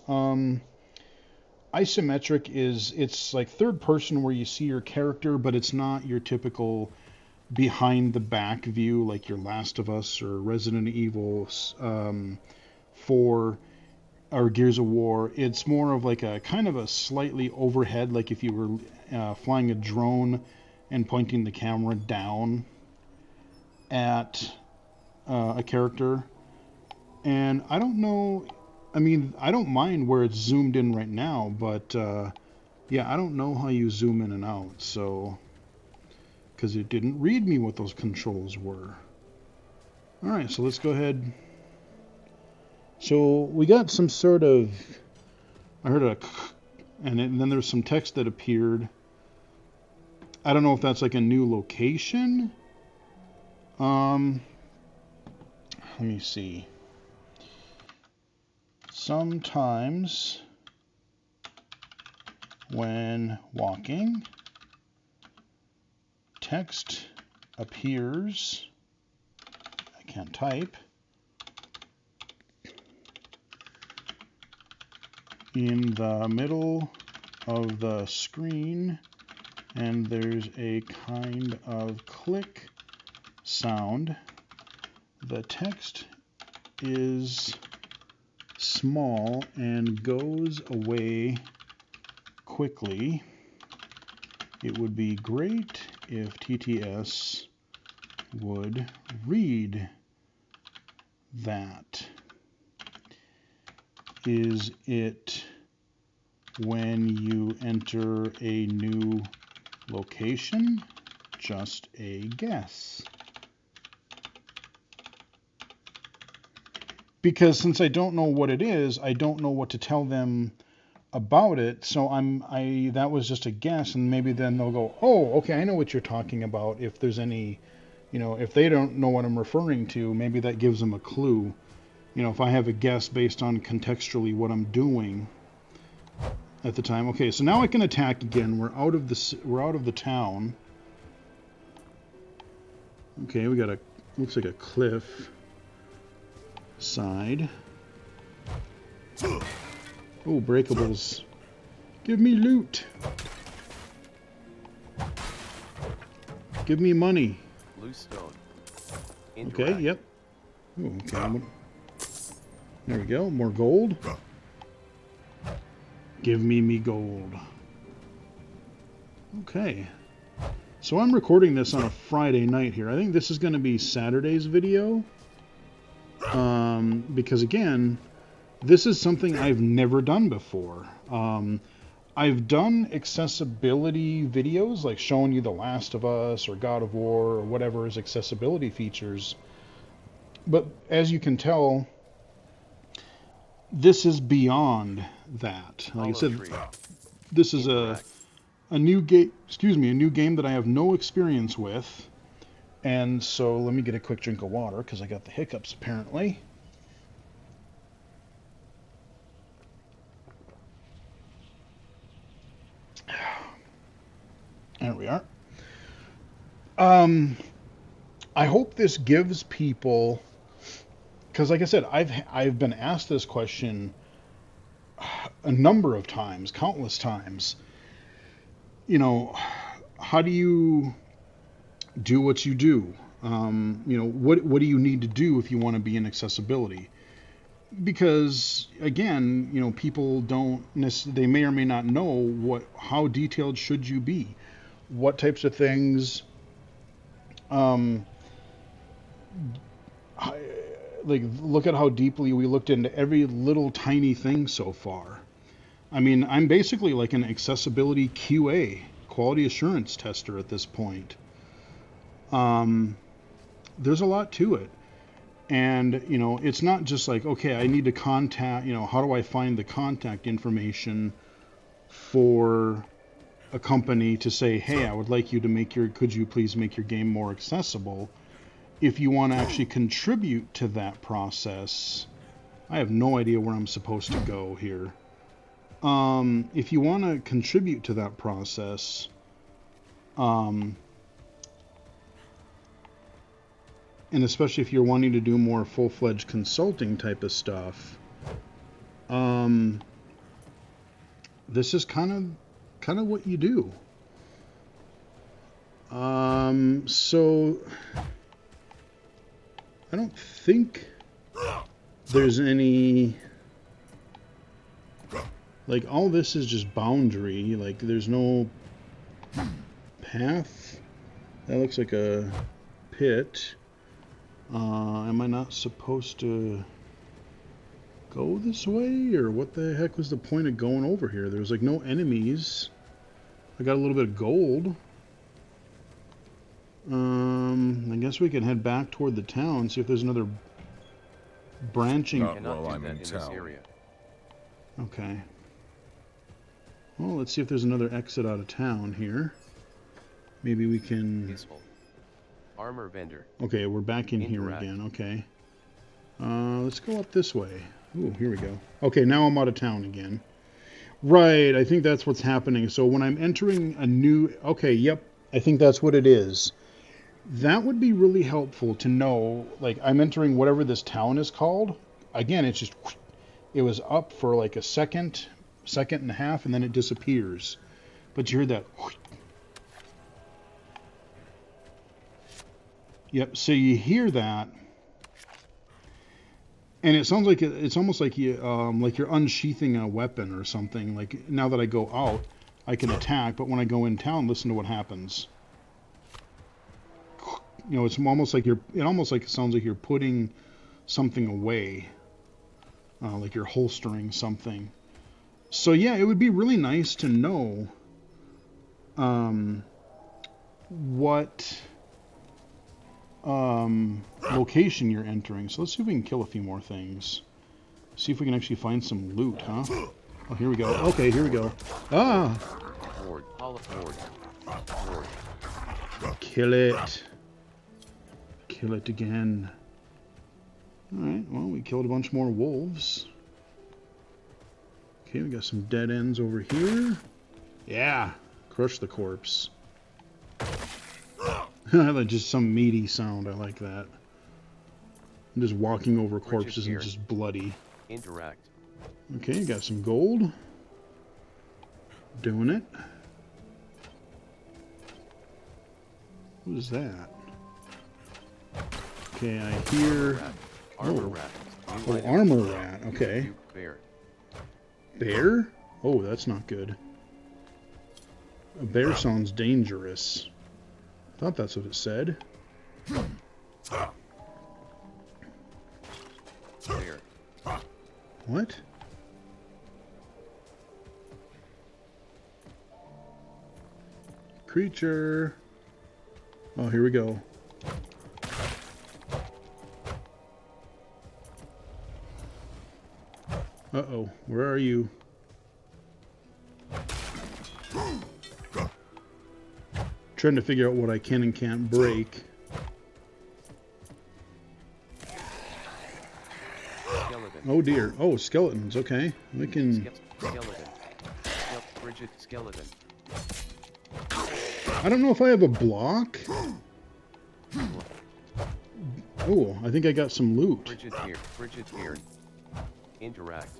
Isometric it's like third person where you see your character, but it's not your typical behind the back view like your Last of Us or Resident Evil 4 or Gears of War. It's more of like a kind of a slightly overhead, like if you were flying a drone and pointing the camera down at a character. And I don't know, I mean, I don't mind where it's zoomed in right now, but yeah, I don't know how you zoom in and out, so, because it didn't read me what those controls were. All right, so let's go ahead. So we got some sort of, I heard a, and then there's some text that appeared. I don't know if that's like a new location. Let me see. Sometimes when walking, text appears, I can't type, in the middle of the screen, and there's a kind of click sound. The text is small and goes away quickly. It would be great if TTS would read that. Is it when you enter a new location? Just a guess. Because since I don't know what it is, I don't know what to tell them about it. So that was just a guess, and maybe then they'll go, oh, okay, I know what you're talking about. If there's any, if they don't know what I'm referring to, maybe that gives them a clue. If I have a guess based on contextually what I'm doing at the time. Okay, so now I can attack again. We're out of the town. Okay, we got looks like a cliff side. Oh, breakables. Give me loot. Give me money. Loose stone. Okay, yep. Ooh, okay. There we go. More gold. Give me gold. Okay. So I'm recording this on a Friday night here. I think this is going to be Saturday's video. Because again, this is something I've never done before. I've done accessibility videos, like showing you The Last of Us or God of War or whatever is accessibility features. But as you can tell, this is beyond that. Like I said, this is a new game. Excuse me, a new game that I have no experience with. And so let me get a quick drink of water because I got the hiccups apparently. There we are. I hope this gives people, because like I said, I've been asked this question a number of times, countless times. How do you do what you do? What do you need to do if you want to be in accessibility? Because again, people don't necessarily, they may or may not know how detailed should you be, what types of things, like, look at how deeply we looked into every little tiny thing so far. I mean, I'm basically like an accessibility QA, quality assurance tester at this point. There's a lot to it. And, you know, it's not just like, okay, I need to contact, you know, how do I find the contact information for a company to say, hey, I would like you to make could you please make your game more accessible? If you want to actually contribute to that process, I have no idea where I'm supposed to go here. If you want to contribute to that process, and especially if you're wanting to do more full-fledged consulting type of stuff, this is kind of what you do. So I don't think there's any, like, all this is just boundary. Like, there's no path. That looks like a pit. Am I not supposed to go this way? Or what the heck was the point of going over here? There was like no enemies. I got a little bit of gold. I guess we can head back toward the town, see if there's another branching. Not while I'm in town. Okay. Well, let's see if there's another exit out of town here. Maybe we can... Useful. Armor vendor. Okay, we're back in here again. Okay. Let's go up this way. Ooh, here we go. Okay, now I'm out of town again. Right, I think that's what's happening. So when I'm entering a new... Okay, yep, I think that's what it is. That would be really helpful to know, like, I'm entering whatever this town is called. Again, it's just... It was up for like a second and a half, and then it disappears. But you hear that... Yep, so you hear that, and it sounds like it's almost like you're unsheathing a weapon or something. Like, now that I go out, I can attack, but when I go in town, listen to what happens. You know, it's almost like it sounds like you're putting something away, like you're holstering something. So yeah, it would be really nice to know what location you're entering. So let's see if we can kill a few more things. See if we can actually find some loot, huh? Oh, here we go. Okay, here we go. Ah! Kill it. Kill it again. Alright, well, we killed a bunch more wolves. Okay, we got some dead ends over here. Yeah! Crush the corpse. Just some meaty sound. I like that. I'm just walking over corpses and just bloody. Interact. Okay, got some gold. Doing it. What is that? Okay, I hear... Armor rat. Oh, armor rat. Okay. Bear. Bear? Oh, that's not good. A bear sounds dangerous. Thought that's what it said. Bear. What? Creature. Oh, here we go. Uh-oh. Where are you? Trying to figure out what I can and can't break. Skeleton. Oh dear. Oh, skeletons. Okay. We can... Skeleton. Frigid skeleton. I don't know if I have a block. Oh, I think I got some loot. Frigid beard. Interact.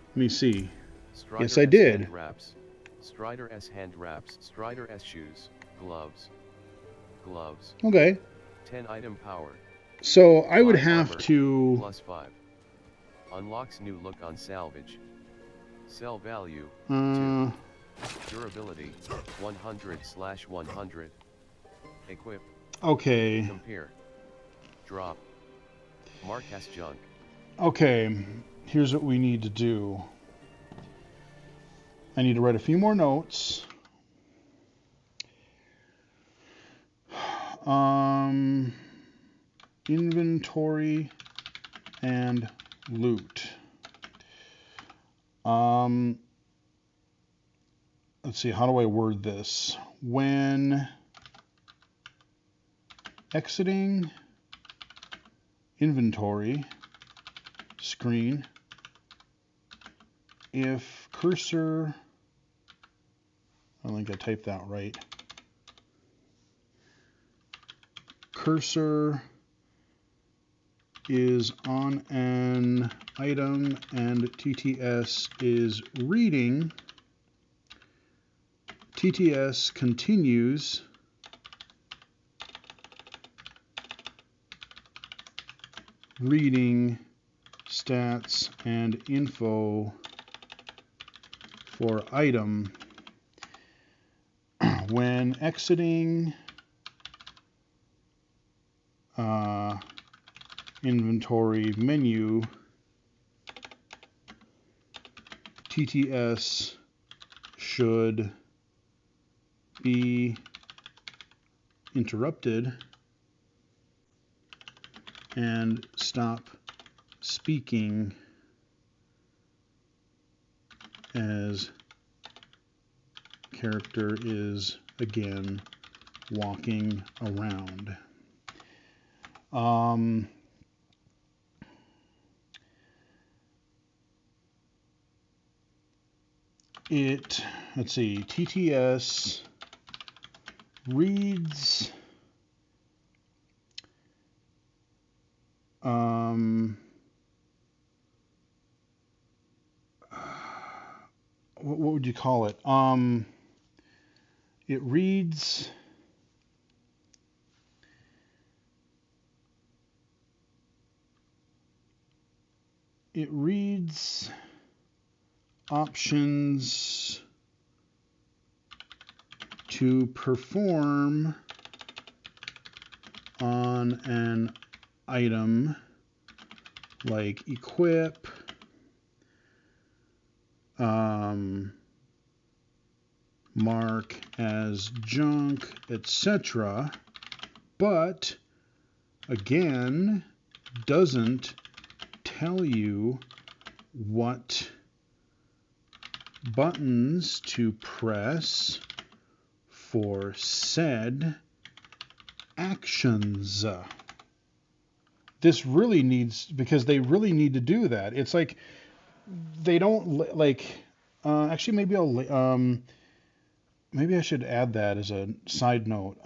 Let me see. Strider Yes, I S did. Hand wraps. Strider S hand wraps. Strider S shoes. Gloves. Gloves. Okay. 10 item power. So I would 5 have armor, to... +5. Unlocks new look on salvage. Sell value. 2. Durability. 100/100. Equip. Okay. Compare. Drop. Mark as junk. Okay, here's what we need to do. I need to write a few more notes. Inventory and loot. Let's see, how do I word this? When exiting inventory screen, if cursor, I don't think I typed that right. Cursor is on an item and TTS is reading, TTS continues reading stats and info for item. When exiting inventory menu, TTS should be interrupted and stop speaking as character is again walking around. Let's see, TTS reads what would you call it? It reads options to perform on an item like equip, mark as junk, etc., but again doesn't tell you what buttons to press for said actions. This really needs, because they really need to do that. It's like they don't like. Actually, maybe maybe I should add that as a side note.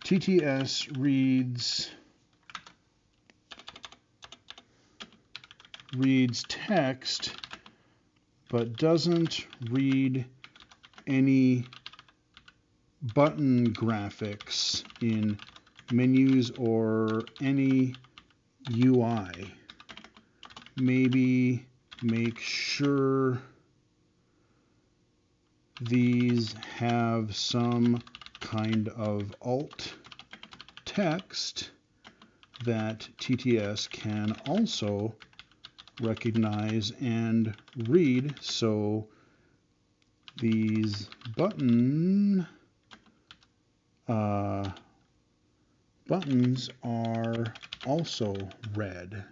TTS reads text, but doesn't read any button graphics in menus or any UI. Maybe make sure these have some kind of alt text that TTS can also recognize and read, so these buttons are also read.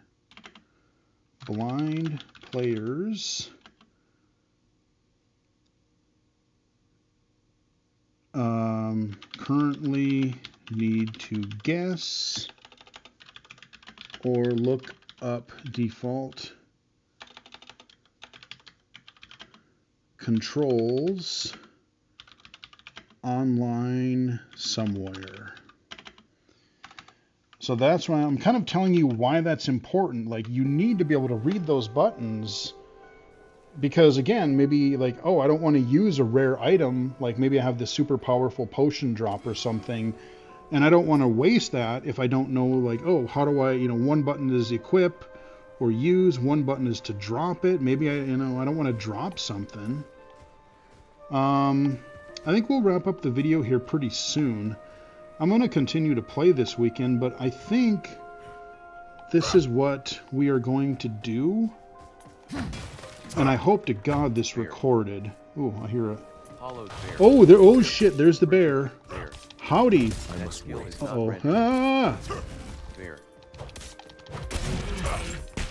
Blind players currently need to guess or look up default controls online somewhere. So that's why I'm kind of telling you why that's important. Like, you need to be able to read those buttons, because again, maybe like, oh, I don't want to use a rare item. Like maybe I have this super powerful potion drop or something, and I don't want to waste that if I don't know, like, oh, how do I, one button is equip or use, one button is to drop it. Maybe I don't want to drop something. I think we'll wrap up the video here pretty soon. I'm going to continue to play this weekend, but I think this is what we are going to do. And I hope to God this recorded. Ooh, I hear a... Oh, there! Oh shit! There's the bear. Howdy. Uh-oh. Ah!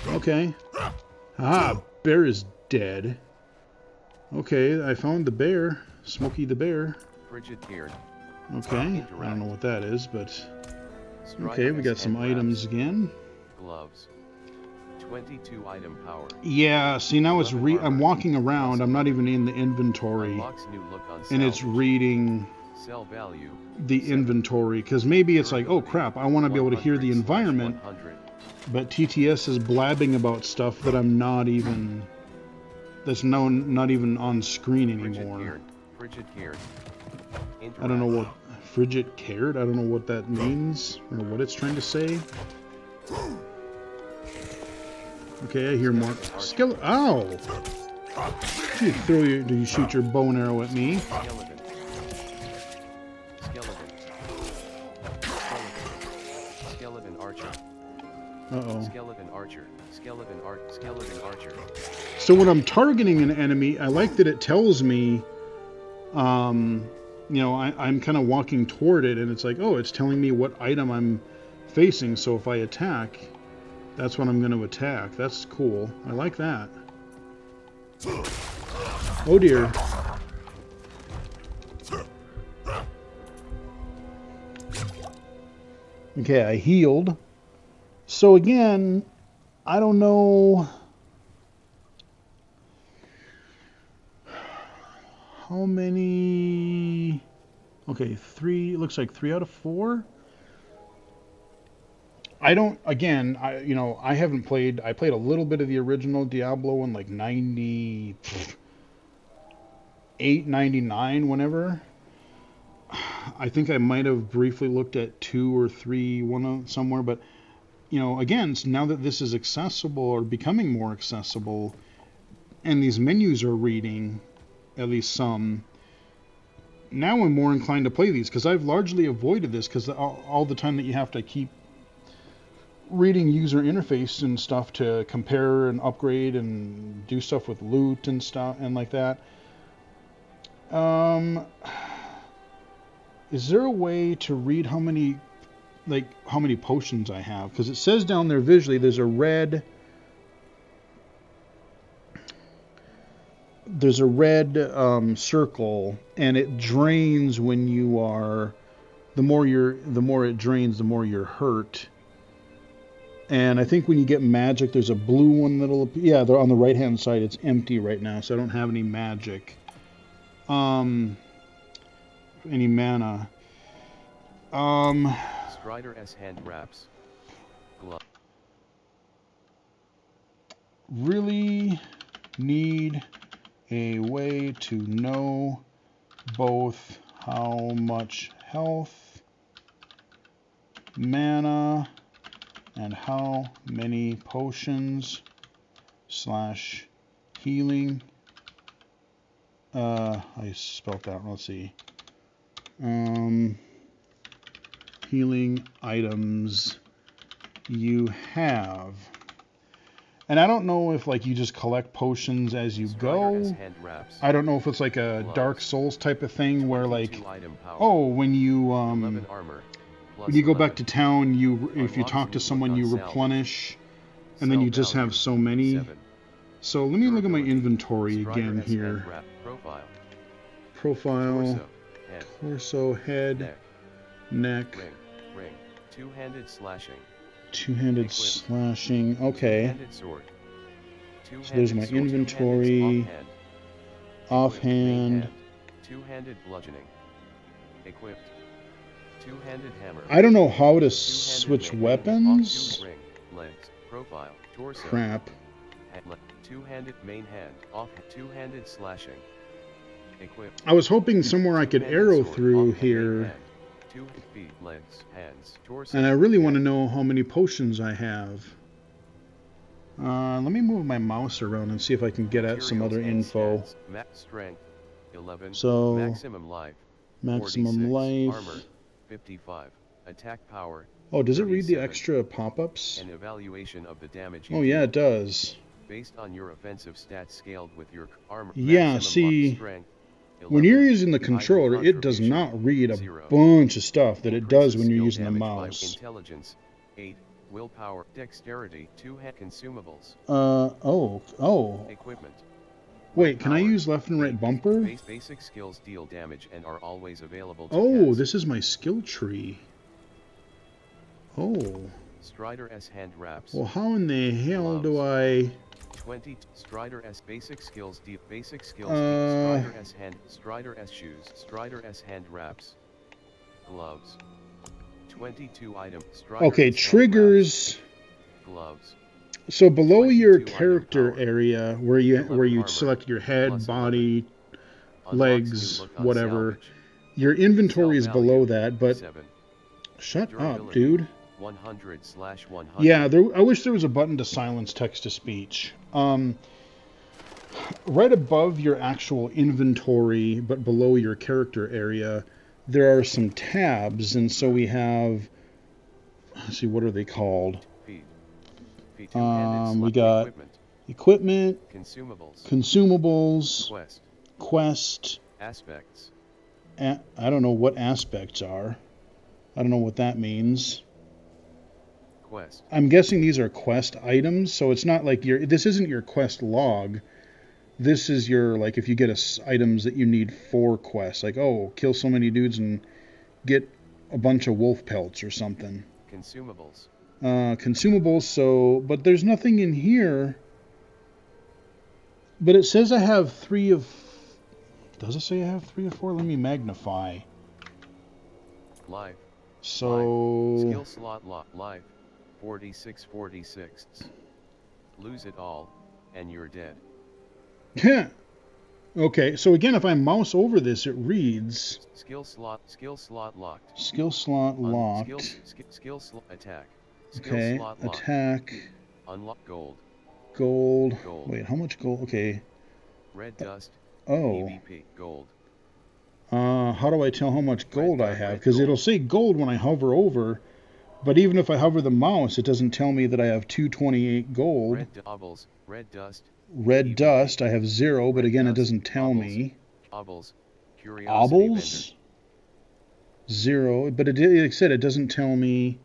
Okay. Ah, bear is dead. Okay, I found the bear. Smokey the bear. Okay, I don't know what that is, but... Okay, we got some items again. Gloves. 22 item power. Yeah, see now it's I'm walking around, I'm not even in the inventory. And it's reading the inventory, because maybe it's like, oh crap, I want to be able to hear the environment, but TTS is blabbing about stuff that I'm not even, that's not even on screen anymore. I don't know what, frigid cared? I don't know what that means, or what it's trying to say. Okay, I hear more. Ow! Do you shoot your bow and arrow at me? Skeleton archer. Uh-oh. Skeleton archer. Skeleton archer. So when I'm targeting an enemy, I like that it tells me, you know, I'm kind of walking toward it, and it's like, oh, it's telling me what item I'm facing, so if I attack, that's what I'm going to attack. That's cool. I like that. Oh dear. Okay, I healed. So again, I don't know how many... Okay, 3, it looks like 3 out of 4. I don't, again, you know, I haven't played, I played a little bit of the original Diablo in like 98, 99, whenever. I think I might have briefly looked at 2 or 3, somewhere, but, you know, again, now that this is accessible or becoming more accessible, and these menus are reading, at least some, now I'm more inclined to play these, because I've largely avoided this, because all the time that you have to keep reading user interface and stuff to compare and upgrade and do stuff with loot and stuff and like that. Is there a way to read how many potions I have? Because it says down there visually there's a red circle, and it drains when you are, the more it drains, the more you're hurt. And I think when you get magic, there's a blue one that'll appear. Yeah, they're on the right-hand side. It's empty right now, so I don't have any magic. Any mana. Strider S hand wraps. Really need a way to know both how much health, mana, and how many potions / healing. I spelled that. Let's see. Healing items you have. And I don't know if like you just collect potions as you go. I don't know if it's like a Dark Souls type of thing where like, oh, when you go back to town, if you talk to someone, you replenish, and then you just have so many. So let me look at my inventory again here. Profile, torso, head, neck. Ring. Two-handed slashing. Two-handed slashing. Okay. So there's my inventory. Offhand. Two-handed bludgeoning. Equipped. Two-handed hammer. I don't know how to switch weapons. Legs. Profile. Torso. Crap. Two-handed main hand. Off. Two-handed slashing. Equipped. I was hoping somewhere I could arrow through here. 2 feet, legs, hands, torso. And I really want to know how many potions I have. Let me move my mouse around and see if I can get at some other info. Strength 11. So maximum life. Maximum life. Armor 55. Attack power. Oh, does it read the 37. extra pop-ups? An evaluation of the damage you Oh yeah, deal. it does. Based on your offensive stats scaled with your armor Yeah, maximum see, strength. 11. when you're using the Item controller, it does contribution, not read a 0. bunch of stuff that it does Increases when you're skill using the damage by mouse. intelligence. 8. Willpower. Dexterity. 2 hand consumables. Oh. Equipment. Wait, can I Willpower, use left and right 8. bumper? Basic skills deal damage and are always available to Oh, cast. this is my skill tree. Oh. Strider S hand wraps. Well, how in the hell do Gloves. I... 20. Strider S basic skills deal. Strider S hand. Strider S shoes. Strider S hand wraps. Gloves. 22 item. Strider Okay, S hand triggers... wraps. Gloves. So below your 22 item character power. area, where you 11 armor, select your head, plus body, 11. legs, Unlocks new look on whatever, salvage. your inventory Sell is value, below that, but... 7. Shut up, Durability, dude. 100/100. Yeah, I wish there was a button to silence text-to-speech. Right above your actual inventory, but below your character area, there are some tabs, and so we have... Let's see, what are they called? Feed. We got equipment, consumables, quest. Aspects. I don't know what aspects are. I don't know what that means. Quest. I'm guessing these are quest items, so it's not like this isn't your quest log. This is your, like, if you get items that you need for quests, like, oh, kill so many dudes and get a bunch of wolf pelts or something. Consumables. Consumables, so, but there's nothing in here. But it says I have 3 of... Does it say I have 3 of 4? Let me magnify. Life. So... Life. Skill slot lock. Life. 46/46. Lose it all, and you're dead. Okay, so again, if I mouse over this, it reads... Skill slot locked. Skill slot locked. Skill slot attack. Okay, Slot locked. attack. Unlock gold. Gold. Wait, how much gold? Okay. Red dust. Oh. EVP. Gold. How do I tell how much gold I have? Because it'll say gold when I hover over, but even if I hover the mouse, it doesn't tell me that I have 228 gold. Red dust. Red dust, I have 0, but again, it doesn't tell me. Obels. Obels? 0, but like I said, it doesn't tell me.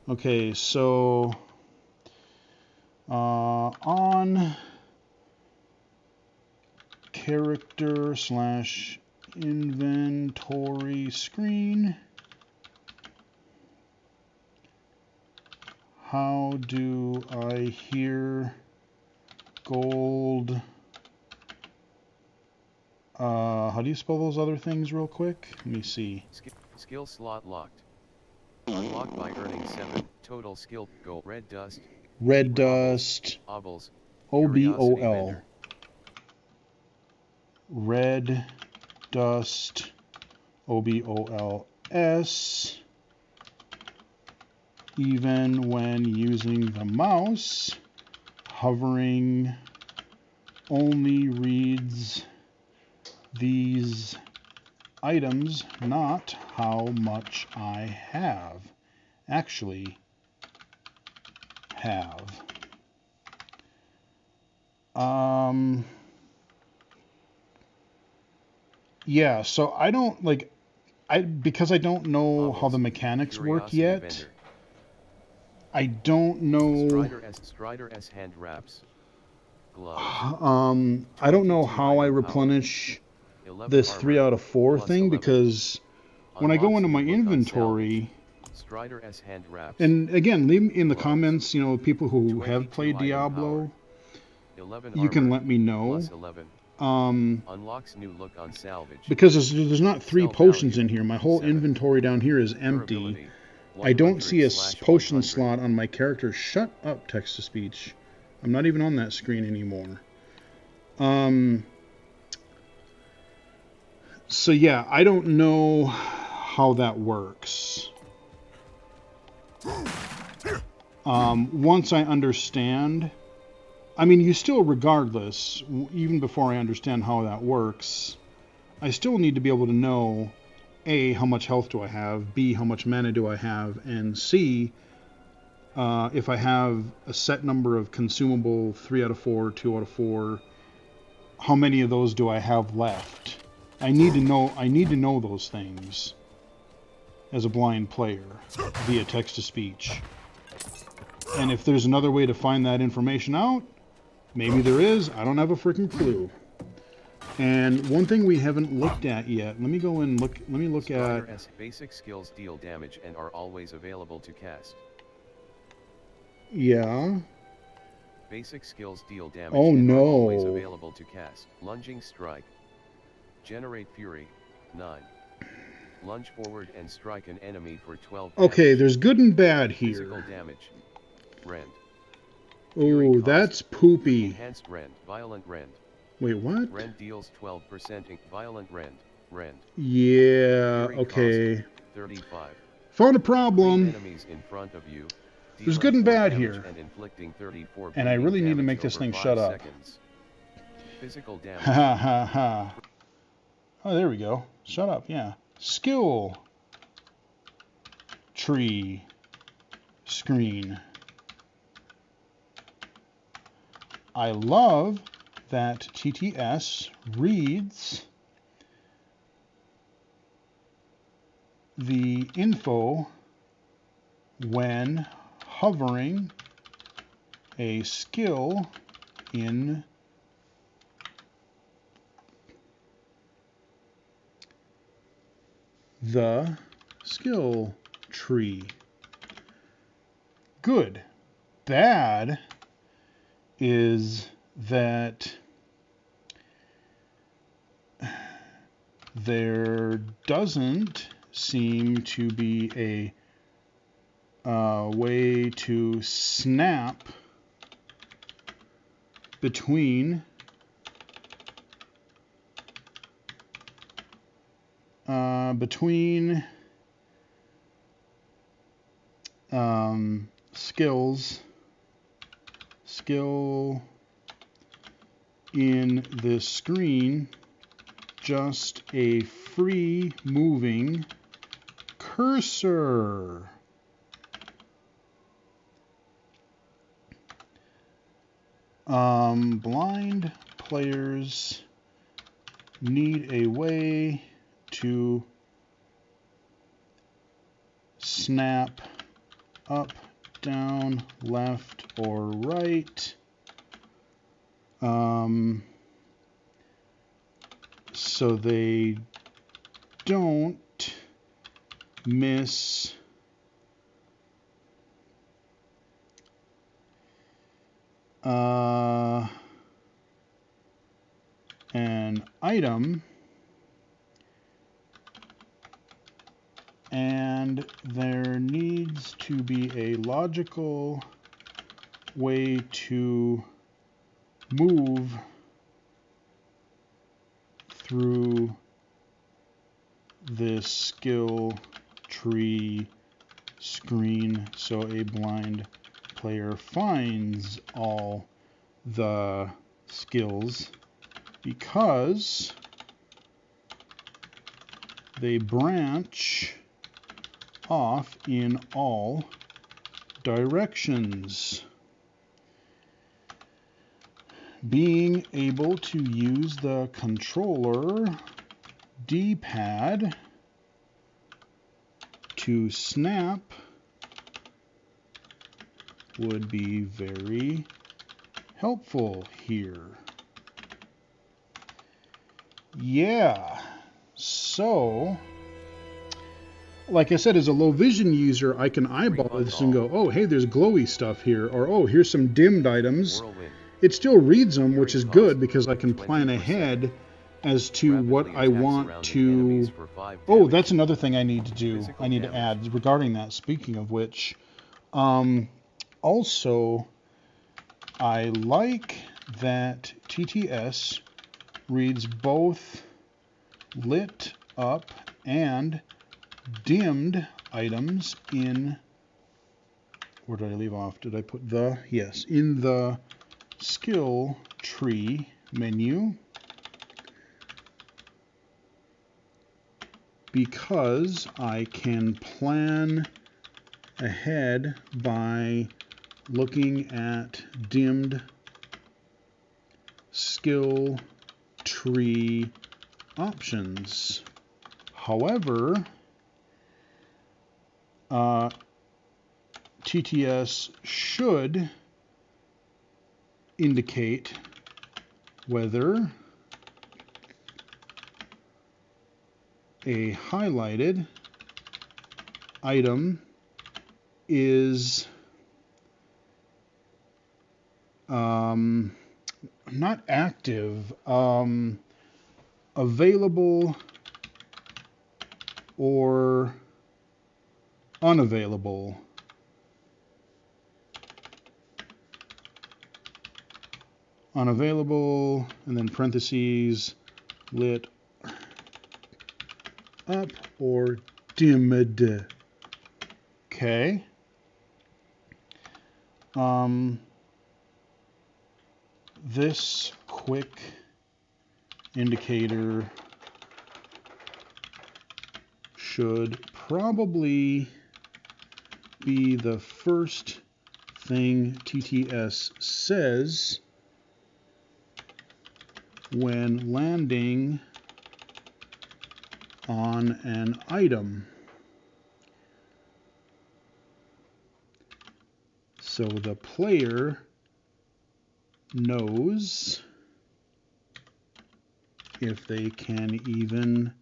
Okay, so on character / inventory screen, how do I hear gold? How do you spell those other things real quick? Let me see. Skill slot locked. Unlocked by earning 7. Total skill gold. Red dust. Red dust. Obels. OBOL. Red dust. OBOLS. Even when using the mouse, hovering only reads these items, not how much I actually have. Yeah, so I don't, like, because I don't know how the mechanics work yet. I don't know. Strider S hand wraps. Gloves. I don't know how I replenish this 3 out of 4 thing, because when I go into my inventory, Strider S hand wraps. And again, leave in the comments, people who have played Diablo, you can let me know. Unlocks new look on salvage. Because there's not 3 potions in here. My whole inventory down here is empty. I don't see a potion slot on my character. Shut up, text-to-speech. I'm not even on that screen anymore. So yeah, I don't know how that works. Once I understand, I mean, you still, regardless, even before I understand how that works, I still need to be able to know A, how much health do I have? B, how much mana do I have? And C, if I have a set number of consumable 3 out of 4, 2 out of 4, how many of those do I have left? I need to know those things as a blind player via text-to-speech. And if there's another way to find that information out, maybe there is. I don't have a freaking clue. And one thing we haven't looked at yet, let me go and look, let me look at... Strider's basic skills deal damage and are always available to cast. Yeah. Basic skills deal damage Oh, and no. are always available to cast. Lunging strike. Generate fury, 9. Lunge forward and strike an enemy for 12 damage. Okay, there's good and bad Physical here. damage. Rend. Oh, that's poopy. Enhanced rend. Violent rend. Wait, what? Rend deals 12% violent rend. Rend. Yeah, Fury okay. cost, 35. Found a problem. Enemies in front of you. There's good and bad damage here. And inflicting 34 And I really need to damage make this over thing 5 shut up. seconds. Physical damage. Ha ha ha. Oh, there we go. Shut up, yeah. Skill tree screen. I love that TTS reads the info when hovering a skill in the skill tree. Good. Bad is that there doesn't seem to be a way to snap between skill in this screen, just a free moving cursor. Blind players need a way to snap up, down, left, or right. So they don't miss an item, and there needs to be a logical way to move through this skill tree screen so a blind player finds all the skills, because they branch off in all directions. Being able to use the controller D-pad to snap would be very helpful here. Yeah, so like I said, as a low vision user, I can eyeball this and go, oh, hey, there's glowy stuff here, or oh, here's some dimmed items. Whirlwind. It still reads them, which is good because I can plan ahead as to what I want to... Oh, that's another thing I need to do. I need to add regarding that, speaking of which. Also, I like that TTS reads both lit up and dimmed items in... Where did I leave off? Did I put the? Yes, in the skill tree menu. because I can plan ahead by looking at dimmed skill tree options. However, TTS should indicate whether a highlighted item is not active, available or unavailable. Unavailable, and then parentheses, lit up or dimmed. Okay. This quick indicator should probably be the first thing TTS says when landing on an item. So the player knows if they can even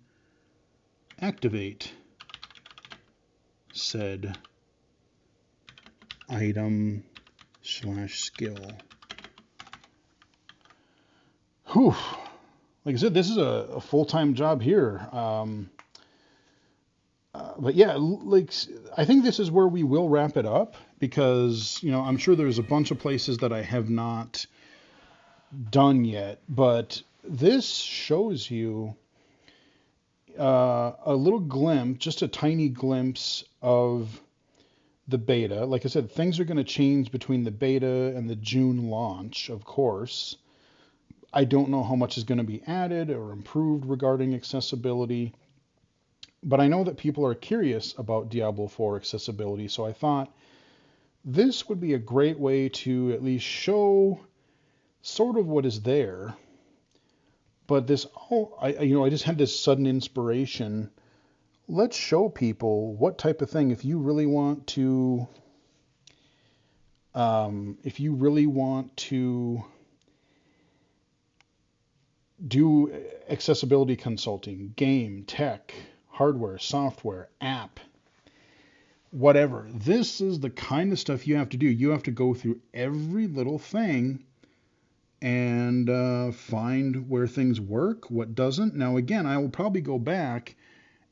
activate said item / skill. Whew. Like I said, this is a full-time job here. But yeah, like I think this is where we will wrap it up because, you know, I'm sure there's a bunch of places that I have not done yet, but this shows you a little glimpse, just a tiny glimpse of the beta. Like I said, things are going to change between the beta and the June launch, of course. I don't know how much is going to be added or improved regarding accessibility, but I know that people are curious about Diablo 4 accessibility, so I thought this would be a great way to at least show sort of what is there. But this, I just had this sudden inspiration. Let's show people what type of thing, if you really want to do accessibility consulting, game, tech, hardware, software, app, whatever. This is the kind of stuff you have to do. You have to go through every little thing and find where things work, what doesn't. Now, again, I will probably go back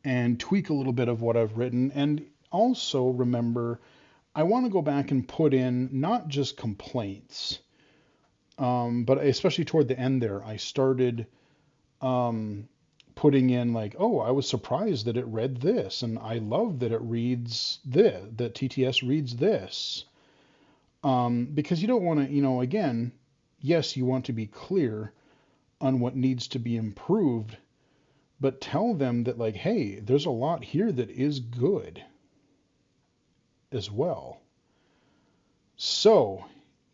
and tweak a little bit of what I've written. And also remember, I want to go back and put in not just complaints, but especially toward the end there, I started putting in like, oh, I was surprised that it read this, and I love that it reads this, that TTS reads this. Because you don't want to, again, yes, you want to be clear on what needs to be improved, but tell them that, like, hey, there's a lot here that is good as well. So,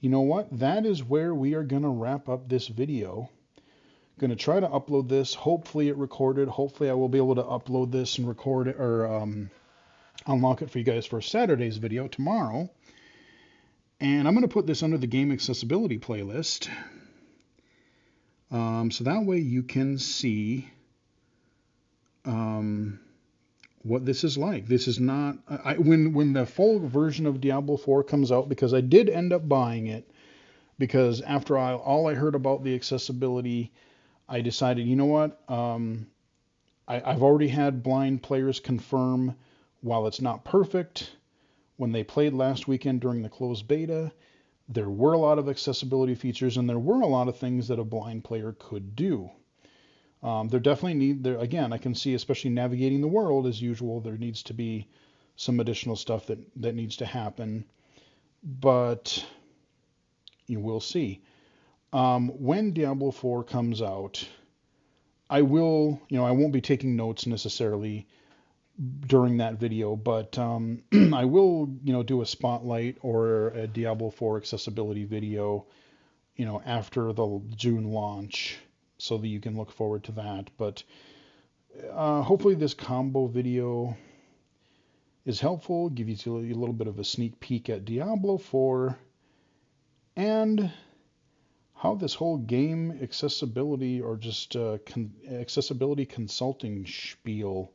you know what? That is where we are going to wrap up this video. Going to try to upload this. Hopefully it recorded. Hopefully I will be able to upload this and record it or unlock it for you guys for Saturday's video tomorrow. And I'm going to put this under the game accessibility playlist. So that way you can see what this is like. This is not... when the full version of Diablo 4 comes out, because I did end up buying it, because after all I heard about the accessibility, I decided, you know what? I've already had blind players confirm, while it's not perfect, when they played last weekend during the closed beta, there were a lot of accessibility features and there were a lot of things that a blind player could do. There definitely again, I can see, especially navigating the world as usual, there needs to be some additional stuff that needs to happen. But you will see. When Diablo 4 comes out, I will, I won't be taking notes necessarily during that video, but I will, do a spotlight or a Diablo 4 accessibility video, after the June launch, so that you can look forward to that. But hopefully this combo video is helpful, give you a little bit of a sneak peek at Diablo 4 and how this whole game accessibility or just accessibility consulting spiel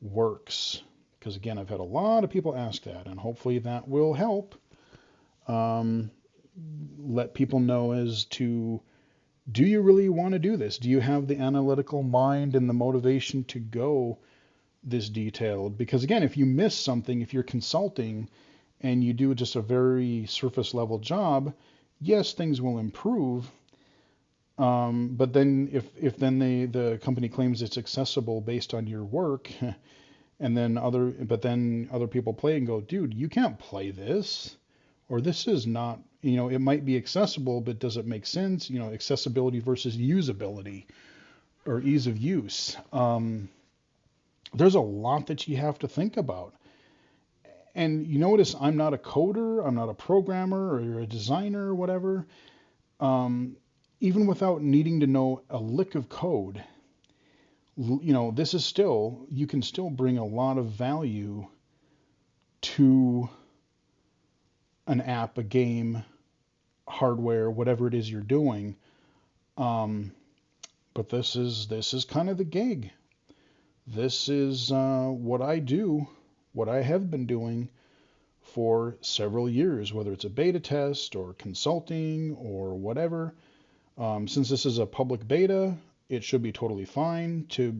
works. Because again, I've had a lot of people ask that, and hopefully that will help let people know as to, do you really want to do this? Do you have the analytical mind and the motivation to go this detailed? Because again, if you miss something, if you're consulting and you do just a very surface level job, yes, things will improve. But then if then the company claims it's accessible based on your work, and then other people play and go, dude, you can't play this, or this is not, it might be accessible, but does it make sense? Accessibility versus usability or ease of use. There's a lot that you have to think about. And you notice I'm not a coder, I'm not a programmer or a designer or whatever. Even without needing to know a lick of code, this is still, you can still bring a lot of value to an app, a game, hardware, whatever it is you're doing. But this is kind of the gig. This is what I do, what I have been doing for several years, whether it's a beta test or consulting or whatever. Since this is a public beta, it should be totally fine to,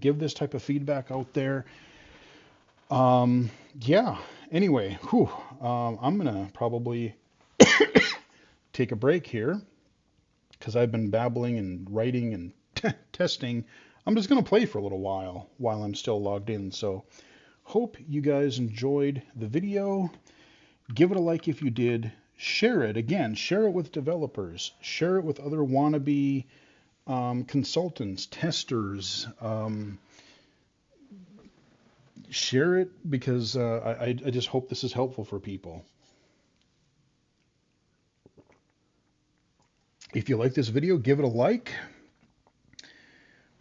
give this type of feedback out there. Yeah, anyway, I'm going to probably take a break here because I've been babbling and writing and testing. I'm just going to play for a little while I'm still logged in. So hope you guys enjoyed the video. Give it a like if you did. Share it. Again, share it with developers. Share it with other wannabe consultants, testers. Share it because I just hope this is helpful for people. If you like this video, give it a like.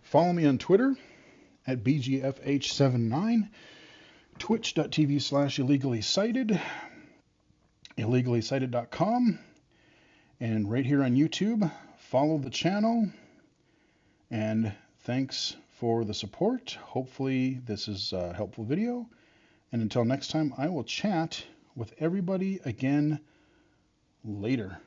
Follow me on Twitter at BGFH79, twitch.tv/illegally-cited, illegally-cited.com, and right here on YouTube. Follow the channel, and thanks for the support. Hopefully this is a helpful video, and until next time, I will chat with everybody again later.